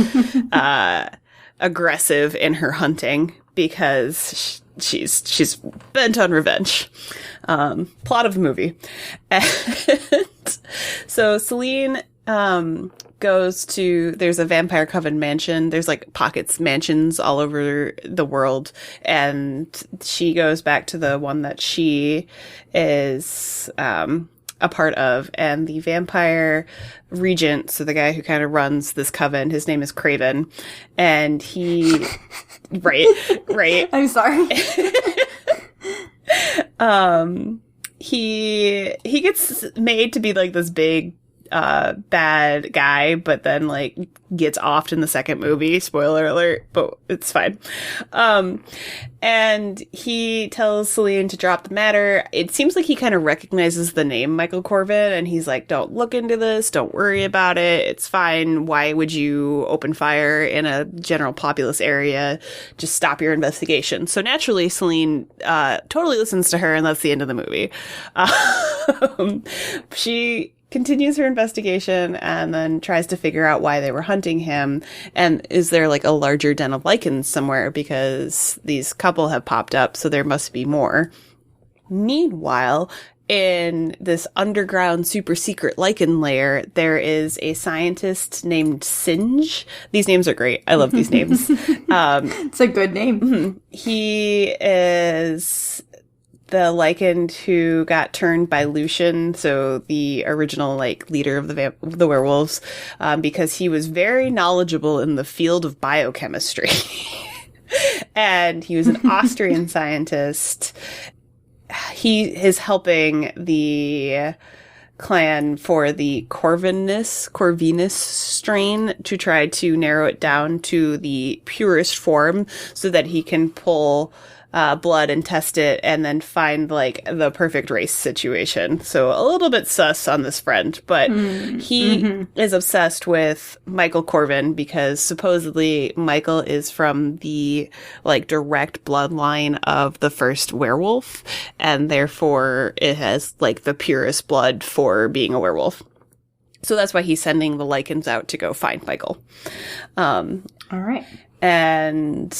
aggressive in her hunting because she's bent on revenge. Plot of the movie. And so Celine goes to, there's a vampire coven mansion. There's like mansions all over the world. And she goes back to the one that she is a part of. And the vampire regent, so the guy who kind of runs this coven, his name is Craven. And he, right. I'm sorry. He gets made to be like this big bad guy, but then like gets offed in the second movie. Spoiler alert, but it's fine. And he tells Celine to drop the matter. It seems like he kind of recognizes the name Michael Corvin, and he's like, don't look into this, don't worry about it, it's fine. Why would you open fire in a general populous area? Just stop your investigation. So naturally, Celine totally listens to her, and that's the end of the movie. She continues her investigation and then tries to figure out why they were hunting him, and is there like a larger den of Lycans somewhere, because these couple have popped up, so there must be more. Meanwhile, in this underground super secret Lycan lair, there is a scientist named Singe. These names are great. I love these names. It's a good name. He is the Lycan who got turned by Lucian, so the original like leader of the werewolves, because he was very knowledgeable in the field of biochemistry. And he was an Austrian scientist. He is helping the clan for the Corvinus strain to try to narrow it down to the purest form so that he can pull blood and test it and then find like the perfect race situation. So a little bit sus on this friend, but he is obsessed with Michael Corvin because supposedly Michael is from the like direct bloodline of the first werewolf, and therefore it has like the purest blood for being a werewolf. So that's why he's sending the Lycans out to go find Michael. All right. And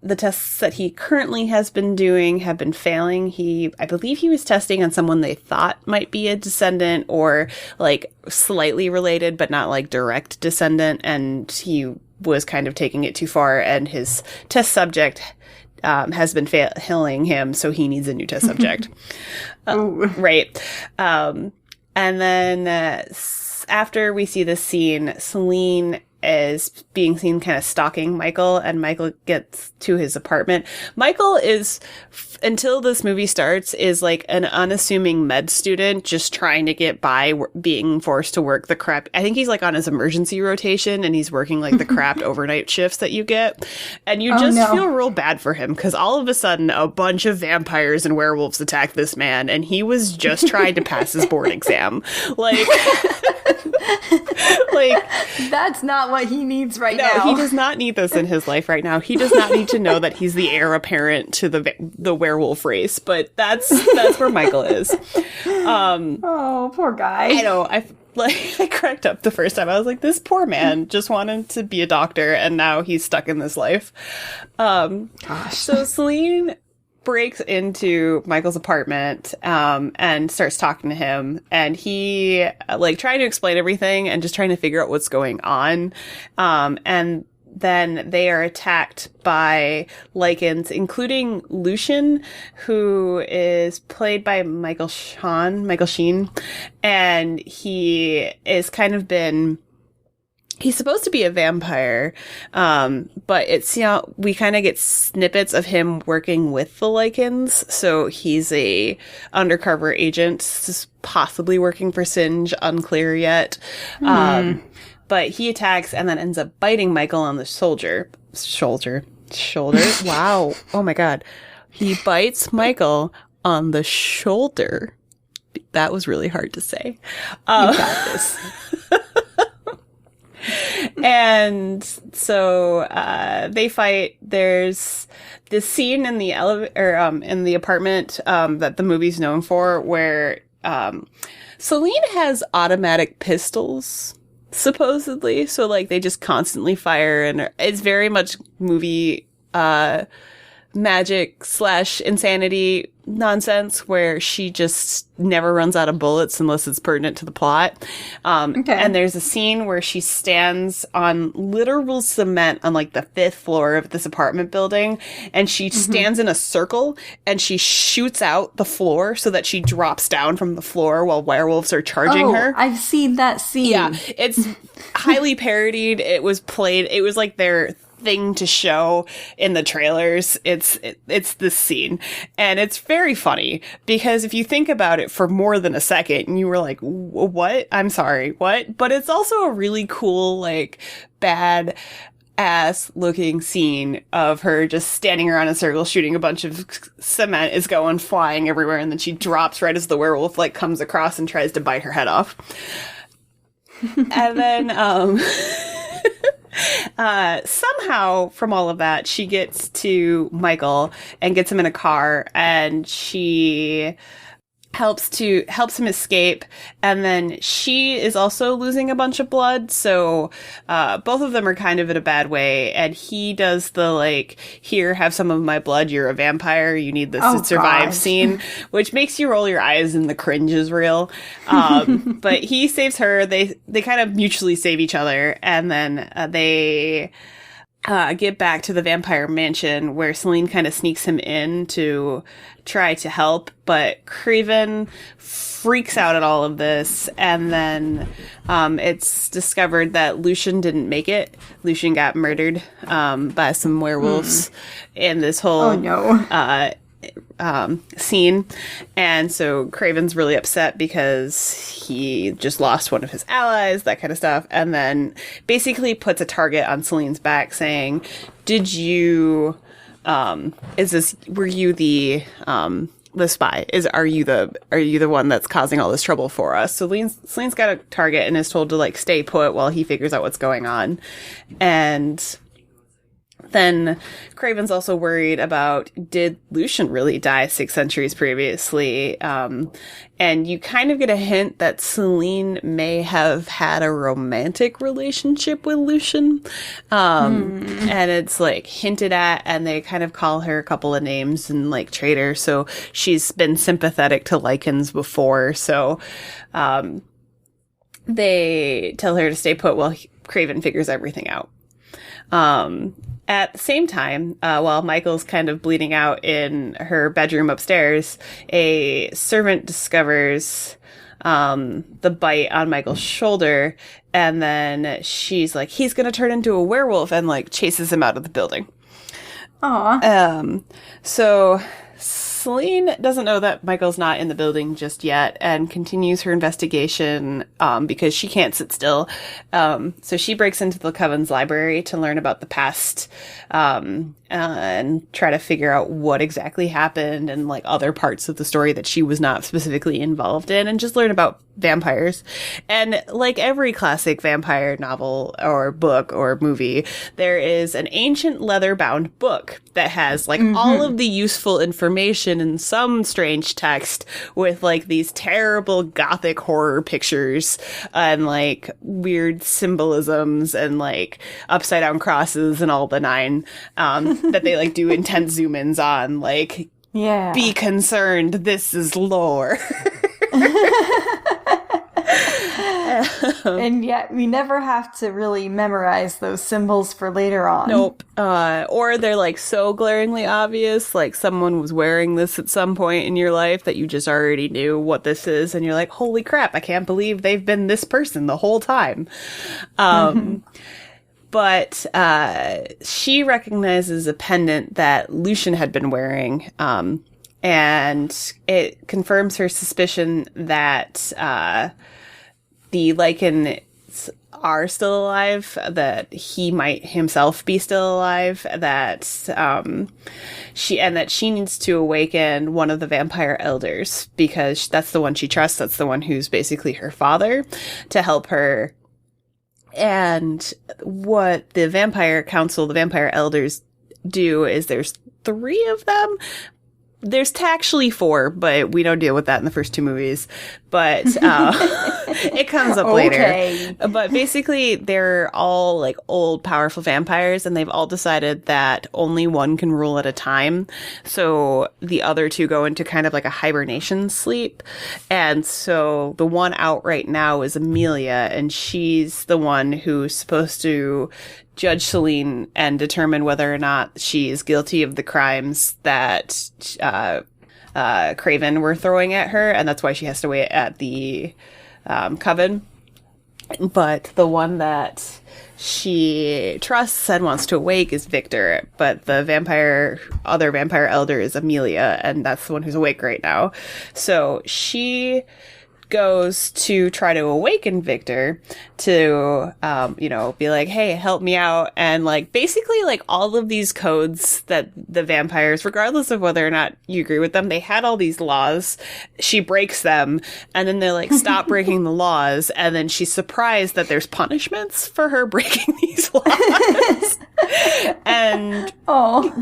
the tests that he currently has been doing have been failing. I believe he was testing on someone they thought might be a descendant or like slightly related, but not like direct descendant. And he was kind of taking it too far, and his test subject has been failing him, so he needs a new test subject. Right. And then after we see this scene, Celine is being seen kind of stalking Michael, and Michael gets to his apartment. Michael is, until this movie starts, is like an unassuming med student just trying to get by being forced to work the crap. I think he's like on his emergency rotation, and he's working like the crapped overnight shifts that you get. And you just feel real bad for him, because all of a sudden a bunch of vampires and werewolves attack this man, and he was just trying to pass his board exam. Like... like, that's not what he needs right now. No, he does not need this in his life right now. He does not need to know that he's the heir apparent to the werewolf race. But that's where Michael is. Oh, poor guy. I know. I cracked up the first time. I was like, this poor man just wanted to be a doctor, and now he's stuck in this life. Gosh. So Celine breaks into Michael's apartment and starts talking to him, and he like trying to explain everything and just trying to figure out what's going on, and then they are attacked by lichens, including Lucian, who is played by Michael Sheen, and he is kind of been... He's supposed to be a vampire, but we kind of get snippets of him working with the lichens. So he's a undercover agent, possibly working for Singe, unclear yet. But he attacks and then ends up biting Michael on the shoulder. Wow. Oh my God. He bites Michael on the shoulder. That was really hard to say. You got this. And so they fight. There's this scene in the in the apartment that the movie's known for, where Celine has automatic pistols, supposedly. So like they just constantly fire, and it's very much movie magic / insanity nonsense, where she just never runs out of bullets unless it's pertinent to the plot. And there's a scene where she stands on literal cement on like the 5th floor of this apartment building, and she stands in a circle and she shoots out the floor so that she drops down from the floor while werewolves are charging her. I've seen that scene. Yeah, it's highly parodied. It was like their thing to show in the trailers. It's this scene, and it's very funny because if you think about it for more than a second, and you were like, what? I'm sorry, what? But it's also a really cool, like, bad ass looking scene of her just standing around in a circle shooting a bunch of cement is going flying everywhere, and then she drops right as the werewolf like comes across and tries to bite her head off. And then somehow from all of that, she gets to Michael and gets him in a car, and she helps him escape. And then she is also losing a bunch of blood. So, both of them are kind of in a bad way. And he does the like, here, have some of my blood. You're a vampire. You need this to survive scene, which makes you roll your eyes, and the cringe is real. But he saves her. They kind of mutually save each other. And then, they get back to the vampire mansion, where Celine kind of sneaks him in to try to help, but Craven freaks out at all of this, and then it's discovered that Lucian didn't make it. Lucian got murdered by some werewolves in this whole scene, and so Craven's really upset because he just lost one of his allies, that kind of stuff, and then basically puts a target on Celine's back, saying, "Did you? Were you the spy? Are you the one that's causing all this trouble for us?" So Celine's got a target and is told to like stay put while he figures out what's going on, and Then Craven's also worried about, did Lucian really die 6 centuries previously? And you kind of get a hint that Celine may have had a romantic relationship with Lucian. And it's like hinted at, and they kind of call her a couple of names and like traitor. So she's been sympathetic to Lycans before. So they tell her to stay put while Craven figures everything out. At the same time, while Michael's kind of bleeding out in her bedroom upstairs, a servant discovers the bite on Michael's shoulder, and then she's like, he's gonna turn into a werewolf, and like chases him out of the building. Aw. So Celine doesn't know that Michael's not in the building just yet, and continues her investigation because she can't sit still. So she breaks into the Coven's library to learn about the past and try to figure out what exactly happened and like other parts of the story that she was not specifically involved in, and just learn about vampires. And like every classic vampire novel or book or movie, there is an ancient leather-bound book that has like all of the useful information in some strange text with like these terrible gothic horror pictures and like weird symbolisms and like upside down crosses and all the nine that they like do intense zoom-ins on, like, Yeah. be concerned, this is lore. And yet we never have to really memorize those symbols for later on. Nope. Or they're like so glaringly obvious, like someone was wearing this at some point in your life that you just already knew what this is, and you're like, holy crap, I can't believe they've been this person the whole time. But she recognizes a pendant that Lucian had been wearing, and it confirms her suspicion that the Lycans are still alive, that he might himself be still alive, that she needs to awaken one of the vampire elders, because that's the one she trusts, that's the one who's basically her father, to help her. And what the Vampire Council, the vampire elders, do is there's 3 of them. There's actually 4, but we don't deal with that in the first 2 movies. But it comes up later. But basically, they're all like old, powerful vampires, and they've all decided that only one can rule at a time. So the other 2 go into kind of like a hibernation sleep. And so the one out right now is Amelia, and she's the one who's supposed to judge Celine and determine whether or not she is guilty of the crimes that Craven were throwing at her, and that's why she has to wait at the coven. But the one that she trusts and wants to awake is Victor, but the other vampire elder is Amelia, and that's the one who's awake right now. So she goes to try to awaken Victor to, be like, hey, help me out. And like, basically like all of these codes that the vampires, regardless of whether or not you agree with them, they had all these laws. She breaks them, and then they're like, stop breaking the laws. And then she's surprised that there's punishments for her breaking these laws. And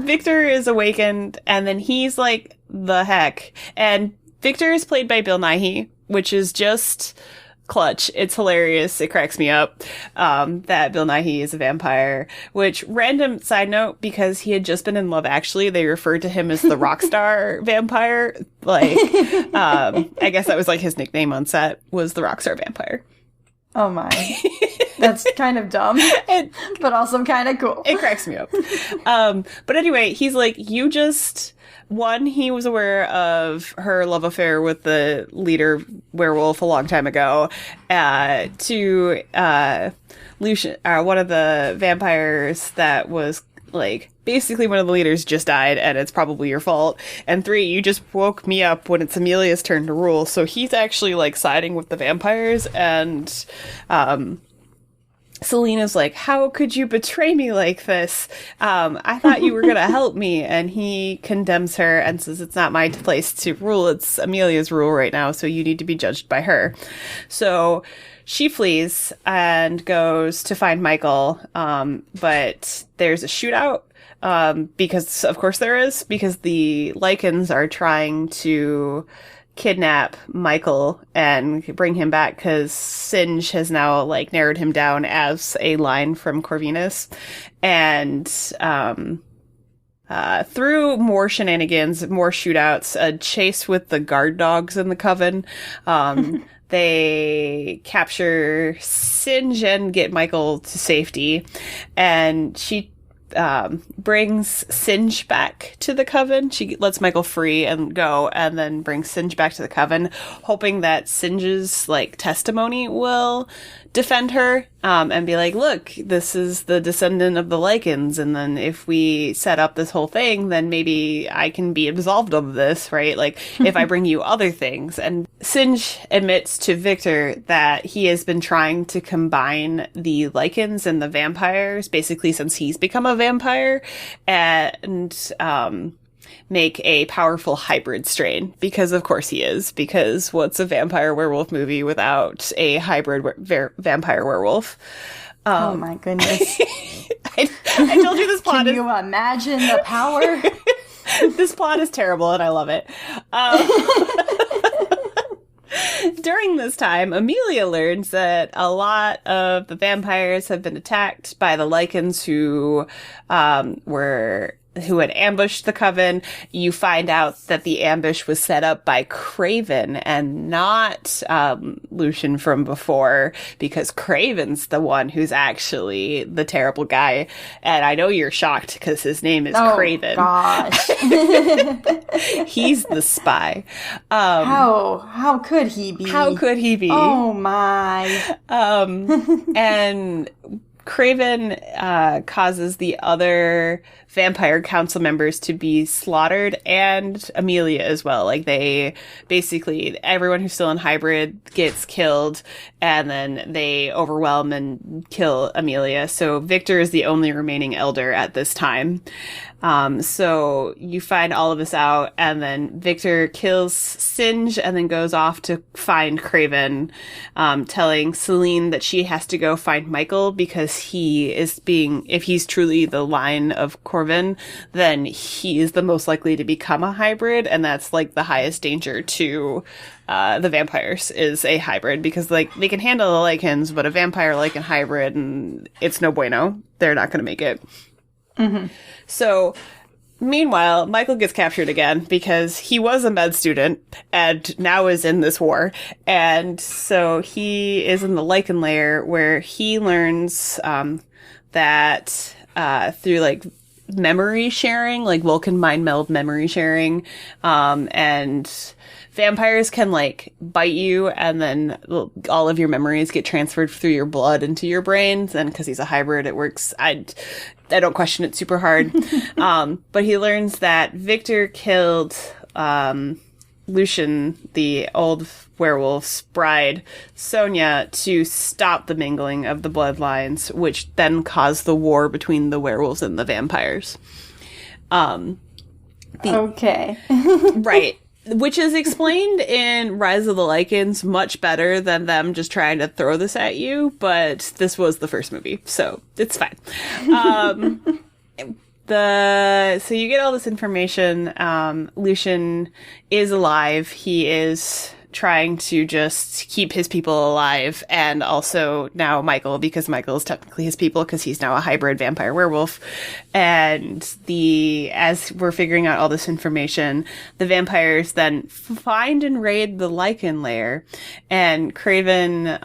Victor is awakened, and then he's like, the heck. And Victor is played by Bill Nighy, which is just clutch. It's hilarious. It cracks me up that Bill Nighy is a vampire, which, random side note, because he had just been in Love Actually, they referred to him as the rock star vampire. Like, I guess that was like his nickname on set, was the rock star vampire. Oh my. That's kind of dumb, but also kind of cool. It cracks me up. But anyway, he's like, he was aware of her love affair with the leader werewolf a long time ago. Lucian, one of the vampires that was like basically one of the leaders just died, and it's probably your fault. And 3, you just woke me up when it's Amelia's turn to rule. So he's actually like siding with the vampires and Selena's like, how could you betray me like this? I thought you were going to help me. And he condemns her and says, it's not my place to rule. It's Amelia's rule right now. So you need to be judged by her. So she flees and goes to find Michael. But there's a shootout. Because of course there is, because the Lycans are trying to kidnap Michael and bring him back because Singe has now like narrowed him down as a line from Corvinus. And through more shenanigans, more shootouts, a chase with the guard dogs in the coven, they capture Singe and get Michael to safety. And she brings Singe back to the coven. She lets Michael free and go, and then brings Singe back to the coven, hoping that Singe's like testimony will defend her, and be like, look, this is the descendant of the Lycans, and then if we set up this whole thing, then maybe I can be absolved of this, right? Like, if I bring you other things. And Singe admits to Victor that he has been trying to combine the Lycans and the vampires, basically since he's become a vampire, and make a powerful hybrid strain, because of course he is, because what's a vampire werewolf movie without a hybrid vampire werewolf? Oh my goodness. I told you this plot Can you imagine the power? This plot is terrible and I love it. During this time, Amelia learns that a lot of the vampires have been attacked by the Lycans who had ambushed the coven. You find out that the ambush was set up by Craven and not Lucian from before, because Craven's the one who's actually the terrible guy. And I know you're shocked because his name is Craven. Gosh. He's the spy. How could he be? How could he be? Oh my. And Craven causes the other vampire council members to be slaughtered, and Amelia as well. Like, they basically, everyone who's still in hybrid gets killed, and then they overwhelm and kill Amelia. So Victor is the only remaining elder at this time. So you find all of this out, and then Victor kills Singe and then goes off to find Craven, telling Celine that she has to go find Michael because if he's truly the line of Corvin, then he is the most likely to become a hybrid, and that's like the highest danger to the vampires is a hybrid, because like they can handle the Lycans, but a vampire Lycan hybrid, and it's no bueno. They're not going to make it. Mm-hmm. So, meanwhile, Michael gets captured again because he was a med student and now is in this war. And so he is in the Lycan lair, where he learns that through like memory sharing, like Vulcan mind meld memory sharing, and vampires can like bite you and then all of your memories get transferred through your blood into your brains. And because he's a hybrid, it works. I don't question it super hard. But he learns that Victor killed Lucian, the old werewolf's bride, Sonia, to stop the mingling of the bloodlines, which then caused the war between the werewolves and the vampires. Okay. Right. Which is explained in Rise of the Lycans much better than them just trying to throw this at you, but this was the first movie, so it's fine. So you get all this information. Lucian is alive. He is trying to just keep his people alive, and also now Michael, because Michael is technically his people because he's now a hybrid vampire werewolf. And as we're figuring out all this information, the vampires then find and raid the Lycan lair, and Craven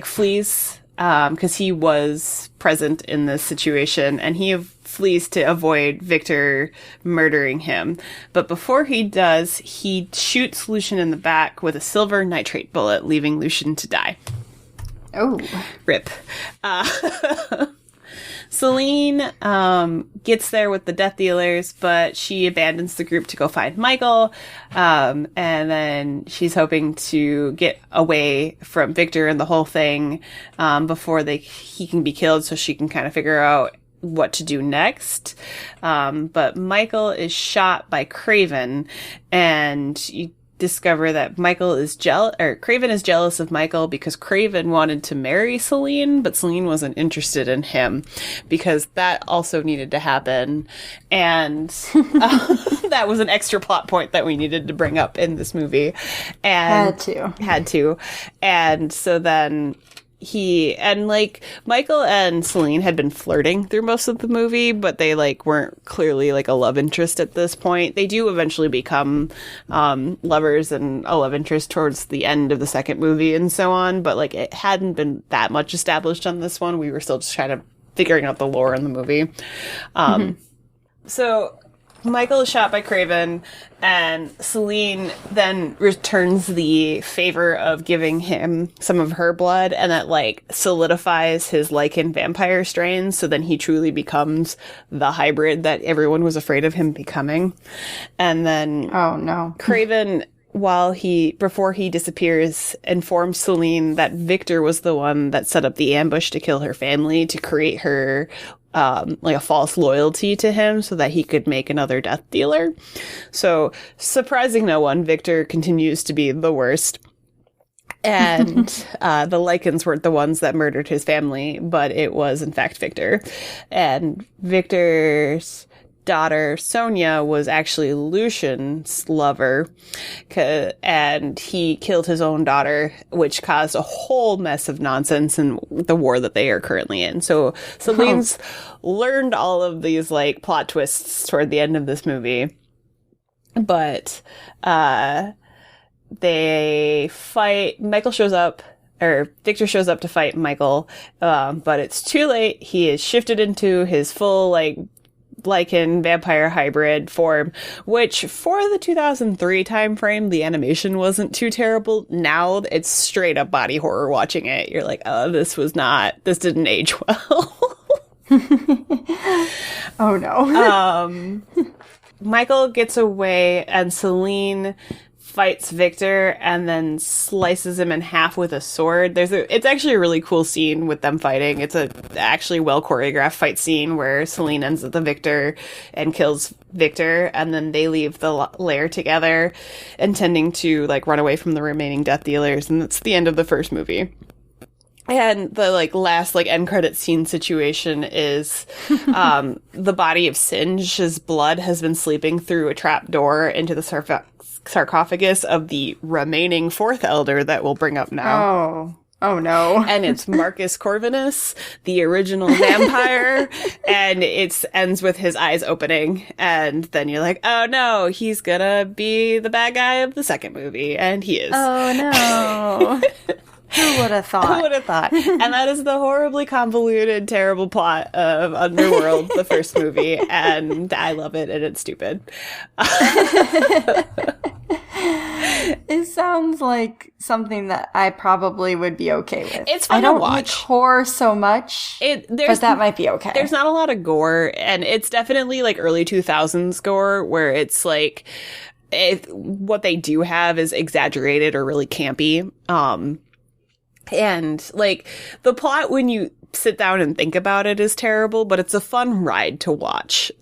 flees because he was present in this situation, and he flees to avoid Victor murdering him. But before he does, he shoots Lucian in the back with a silver nitrate bullet, leaving Lucian to die. Oh. Rip. Celine gets there with the death dealers, but she abandons the group to go find Michael. And then she's hoping to get away from Victor and the whole thing before he can be killed, so she can kind of figure out what to do next. But Michael is shot by Craven, and you discover that Craven is jealous of Michael because Craven wanted to marry Celine, but Celine wasn't interested in him, because that also needed to happen. And that was an extra plot point that we needed to bring up in this movie. And had to. And so then Michael and Celine had been flirting through most of the movie, but they weren't clearly a love interest at this point. They do eventually become lovers and a love interest towards the end of the second movie and so on, but it hadn't been that much established on this one. We were still just kind of figuring out the lore in the movie. So Michael is shot by Craven, and Celine then returns the favor of giving him some of her blood, and that solidifies his lichen vampire strain, so then he truly becomes the hybrid that everyone was afraid of him becoming. And then Craven, before he disappears, informs Celine that Victor was the one that set up the ambush to kill her family, to create her a false loyalty to him so that he could make another death dealer. So, surprising no one, Victor continues to be the worst. And the lichens weren't the ones that murdered his family, but it was in fact Victor. And Victor's daughter, Sonia, was actually Lucian's lover, and he killed his own daughter, which caused a whole mess of nonsense in the war that they are currently in. So Celine's learned all of these plot twists toward the end of this movie, but they fight. Victor shows up to fight Michael, but it's too late. He is shifted into his full lichen vampire hybrid form, which for the 2003 time frame, the animation wasn't too terrible. Now it's straight up body horror watching it. You're like, oh, this didn't age well. Oh no. Michael gets away, and Celine fights Victor and then slices him in half with a sword. It's actually a really cool scene with them fighting. It's a actually well choreographed fight scene where Celine ends with the Victor and kills Victor, and then they leave the lair together, intending to run away from the remaining death dealers, and that's the end of the first movie. And the last end credit scene situation is the body of Singe's blood has been sleeping through a trap door into the sarcophagus of the remaining fourth elder that we'll bring up now. Oh no. And it's Marcus Corvinus, the original vampire, and it ends with his eyes opening, and then you're like, oh no, he's gonna be the bad guy of the second movie, and he is. Oh no. Who would have thought? Who would have thought? And that is the horribly convoluted, terrible plot of Underworld, the first movie, and I love it, and it's stupid. It sounds like something that I probably would be okay with. It's fun I don't to watch. like horror so much, but that might be okay. There's not a lot of gore, and it's definitely early 2000s gore, where it's what they do have is exaggerated or really campy. And the plot, when you sit down and think about it, is terrible, but it's a fun ride to watch.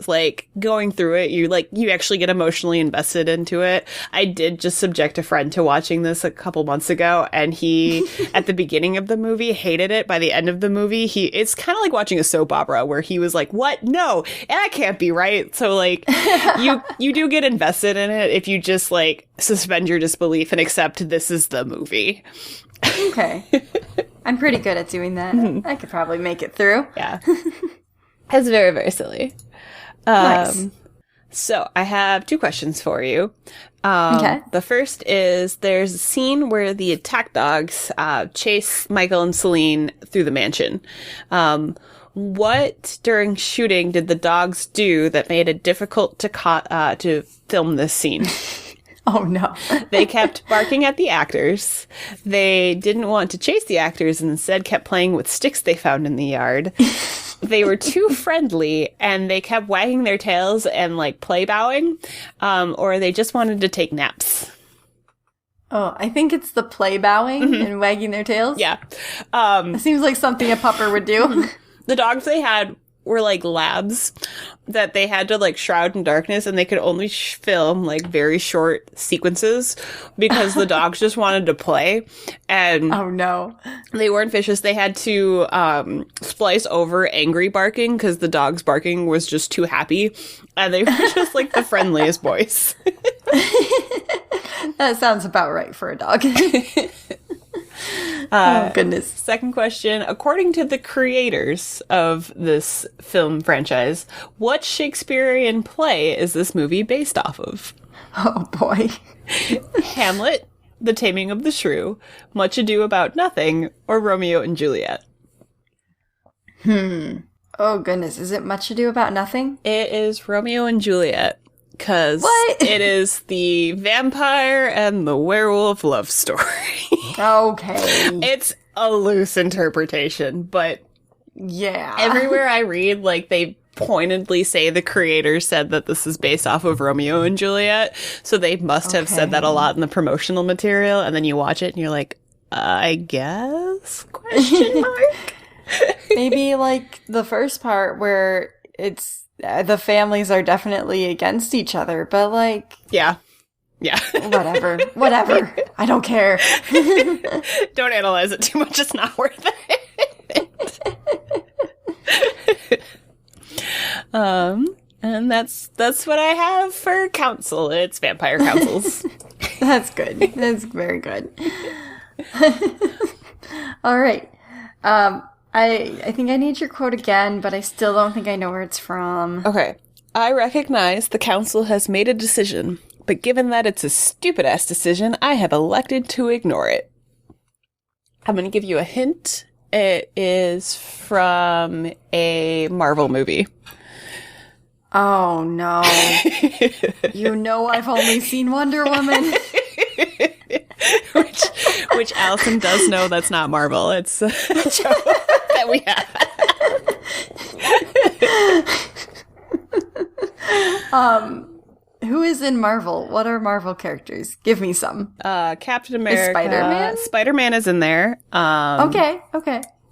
Going through it, you actually get emotionally invested into it. I did just subject a friend to watching this a couple months ago, and he, at the beginning of the movie, hated it. By the end of the movie, it's kind of like watching a soap opera, where he was like, what? No, that can't be right. So you do get invested in it if you just suspend your disbelief and accept this is the movie. Okay. I'm pretty good at doing that. I could probably make it through. Yeah. It's very, very silly. Nice. So I have two questions for you. Okay. The first is, there's a scene where the attack dogs chase Michael and Celine through the mansion. What during shooting did the dogs do that made it difficult to film this scene? Oh, no. They kept barking at the actors. They didn't want to chase the actors and instead kept playing with sticks they found in the yard. They were too friendly, and they kept wagging their tails and, like, play bowing, or they just wanted to take naps. Oh, I think it's the play bowing and wagging their tails. Yeah. It seems like something a pupper would do. The dogs they had were like labs that they had to like shroud in darkness, and they could only film like very short sequences because the dogs just wanted to play. And Oh, no. they weren't vicious. They had to splice over angry barking because the dogs barking was just too happy, and they were just like the friendliest boys. That sounds about right for a dog. Oh, goodness. Second question. According to the creators of this film franchise, what Shakespearean play is this movie based off of? Oh, boy. Hamlet, The Taming of the Shrew, Much Ado About Nothing, or Romeo and Juliet? Oh, goodness. Is it Much Ado About Nothing? It is Romeo and Juliet, because What? it is the vampire and the werewolf love story. Okay. It's a loose interpretation, but Yeah. everywhere I read, like, they pointedly say the creators said that this is based off of Romeo and Juliet, so they must have said that a lot in the promotional material, and then you watch it and you're like, I guess? Question mark? Maybe like the first part where it's the families are definitely against each other, but like, Yeah. whatever. I don't care. Don't analyze it too much. It's not worth it. And that's what I have for Counsel. It's vampire councils. That's good. That's very good. All right. I think I need your quote again, but I still don't think I know where it's from. Okay. I recognize the council has made a decision, but given that it's a stupid-ass decision, I have elected to ignore it. I'm going to give you a hint. It is from a Marvel movie. Oh, no. You know I've only seen Wonder Woman. Which Allison does know that's not Marvel. It's a joke that we have. Who is in Marvel? What are Marvel characters? Give me some. Captain America. Spider-Man? Spider-Man is in there. Okay.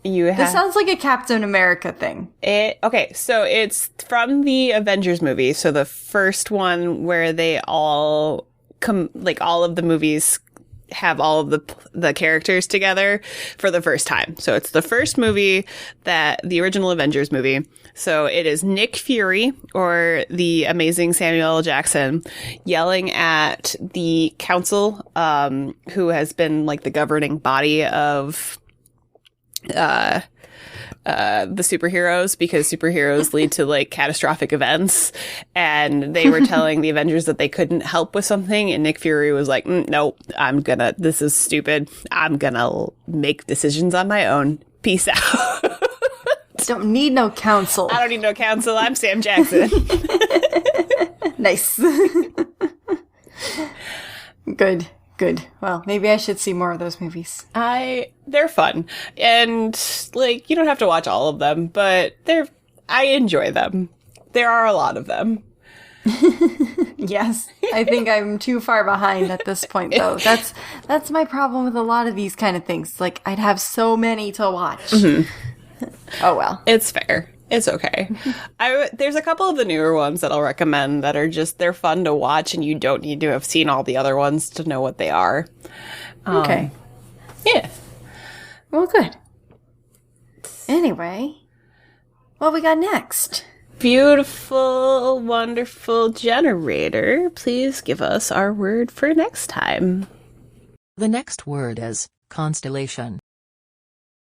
You have This sounds like a Captain America thing. Okay, so it's from the Avengers movie. So the first one where they all all of the movies have all of the characters together for the first time. So it's the first movie, that the original Avengers movie. So it is Nick Fury, or the amazing Samuel L. Jackson, yelling at the council, who has been like the governing body of the superheroes, because superheroes lead to like catastrophic events, and they were telling the Avengers that they couldn't help with something, and Nick Fury was like, nope, this is stupid, I'm gonna make decisions on my own, peace out. Don't need no counsel. I don't need no counsel, I'm Sam Jackson. Nice. Good. Well, maybe I should see more of those movies. They're fun, and like, you don't have to watch all of them, but I enjoy them. There are a lot of them. Yes. I think I'm too far behind at this point, though. That's my problem with a lot of these kind of things. Like, I'd have so many to watch. Mm-hmm. Oh, well. It's fair. It's okay. There's a couple of the newer ones that I'll recommend that are they're fun to watch, and you don't need to have seen all the other ones to know what they are. Okay. Yeah. Well, good. Anyway, what we got next? Beautiful, wonderful generator. Please give us our word for next time. The next word is constellation.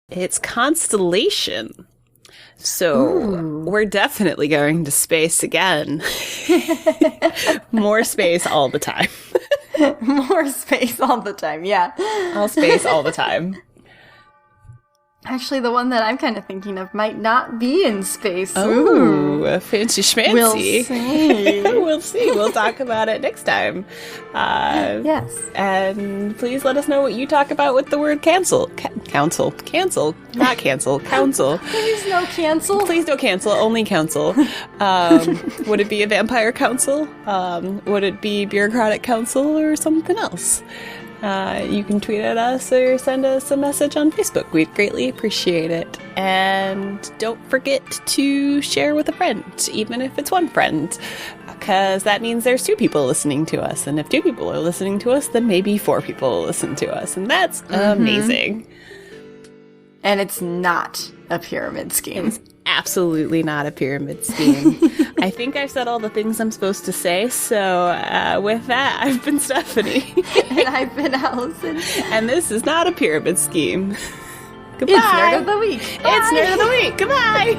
It's constellation. So we're definitely going to space again. More space all the time. More space all the time, yeah. All space all the time. Actually, the one that I'm kind of thinking of might not be in space. Oh, fancy schmancy. We'll see. We'll see. We'll talk about it next time. Yes. And please let us know what you talk about with the word cancel. Counsel. Cancel. Not cancel. Counsel. Please no cancel. Please don't cancel. Only counsel. Would it be a vampire council? Would it be bureaucratic council or something else? You can tweet at us or send us a message on Facebook. We'd greatly appreciate it. And don't forget to share with a friend, even if it's one friend, because that means there's 2 people listening to us. And if 2 people are listening to us, then maybe 4 people will listen to us. And that's amazing. And it's not a pyramid scheme. It's absolutely not a pyramid scheme. I think I've said all the things I'm supposed to say, so with that, I've been Stephanie. And I've been Allison. And this is not a pyramid scheme. Goodbye. It's Nerd of the Week. It's Nerd of the Week. Goodbye.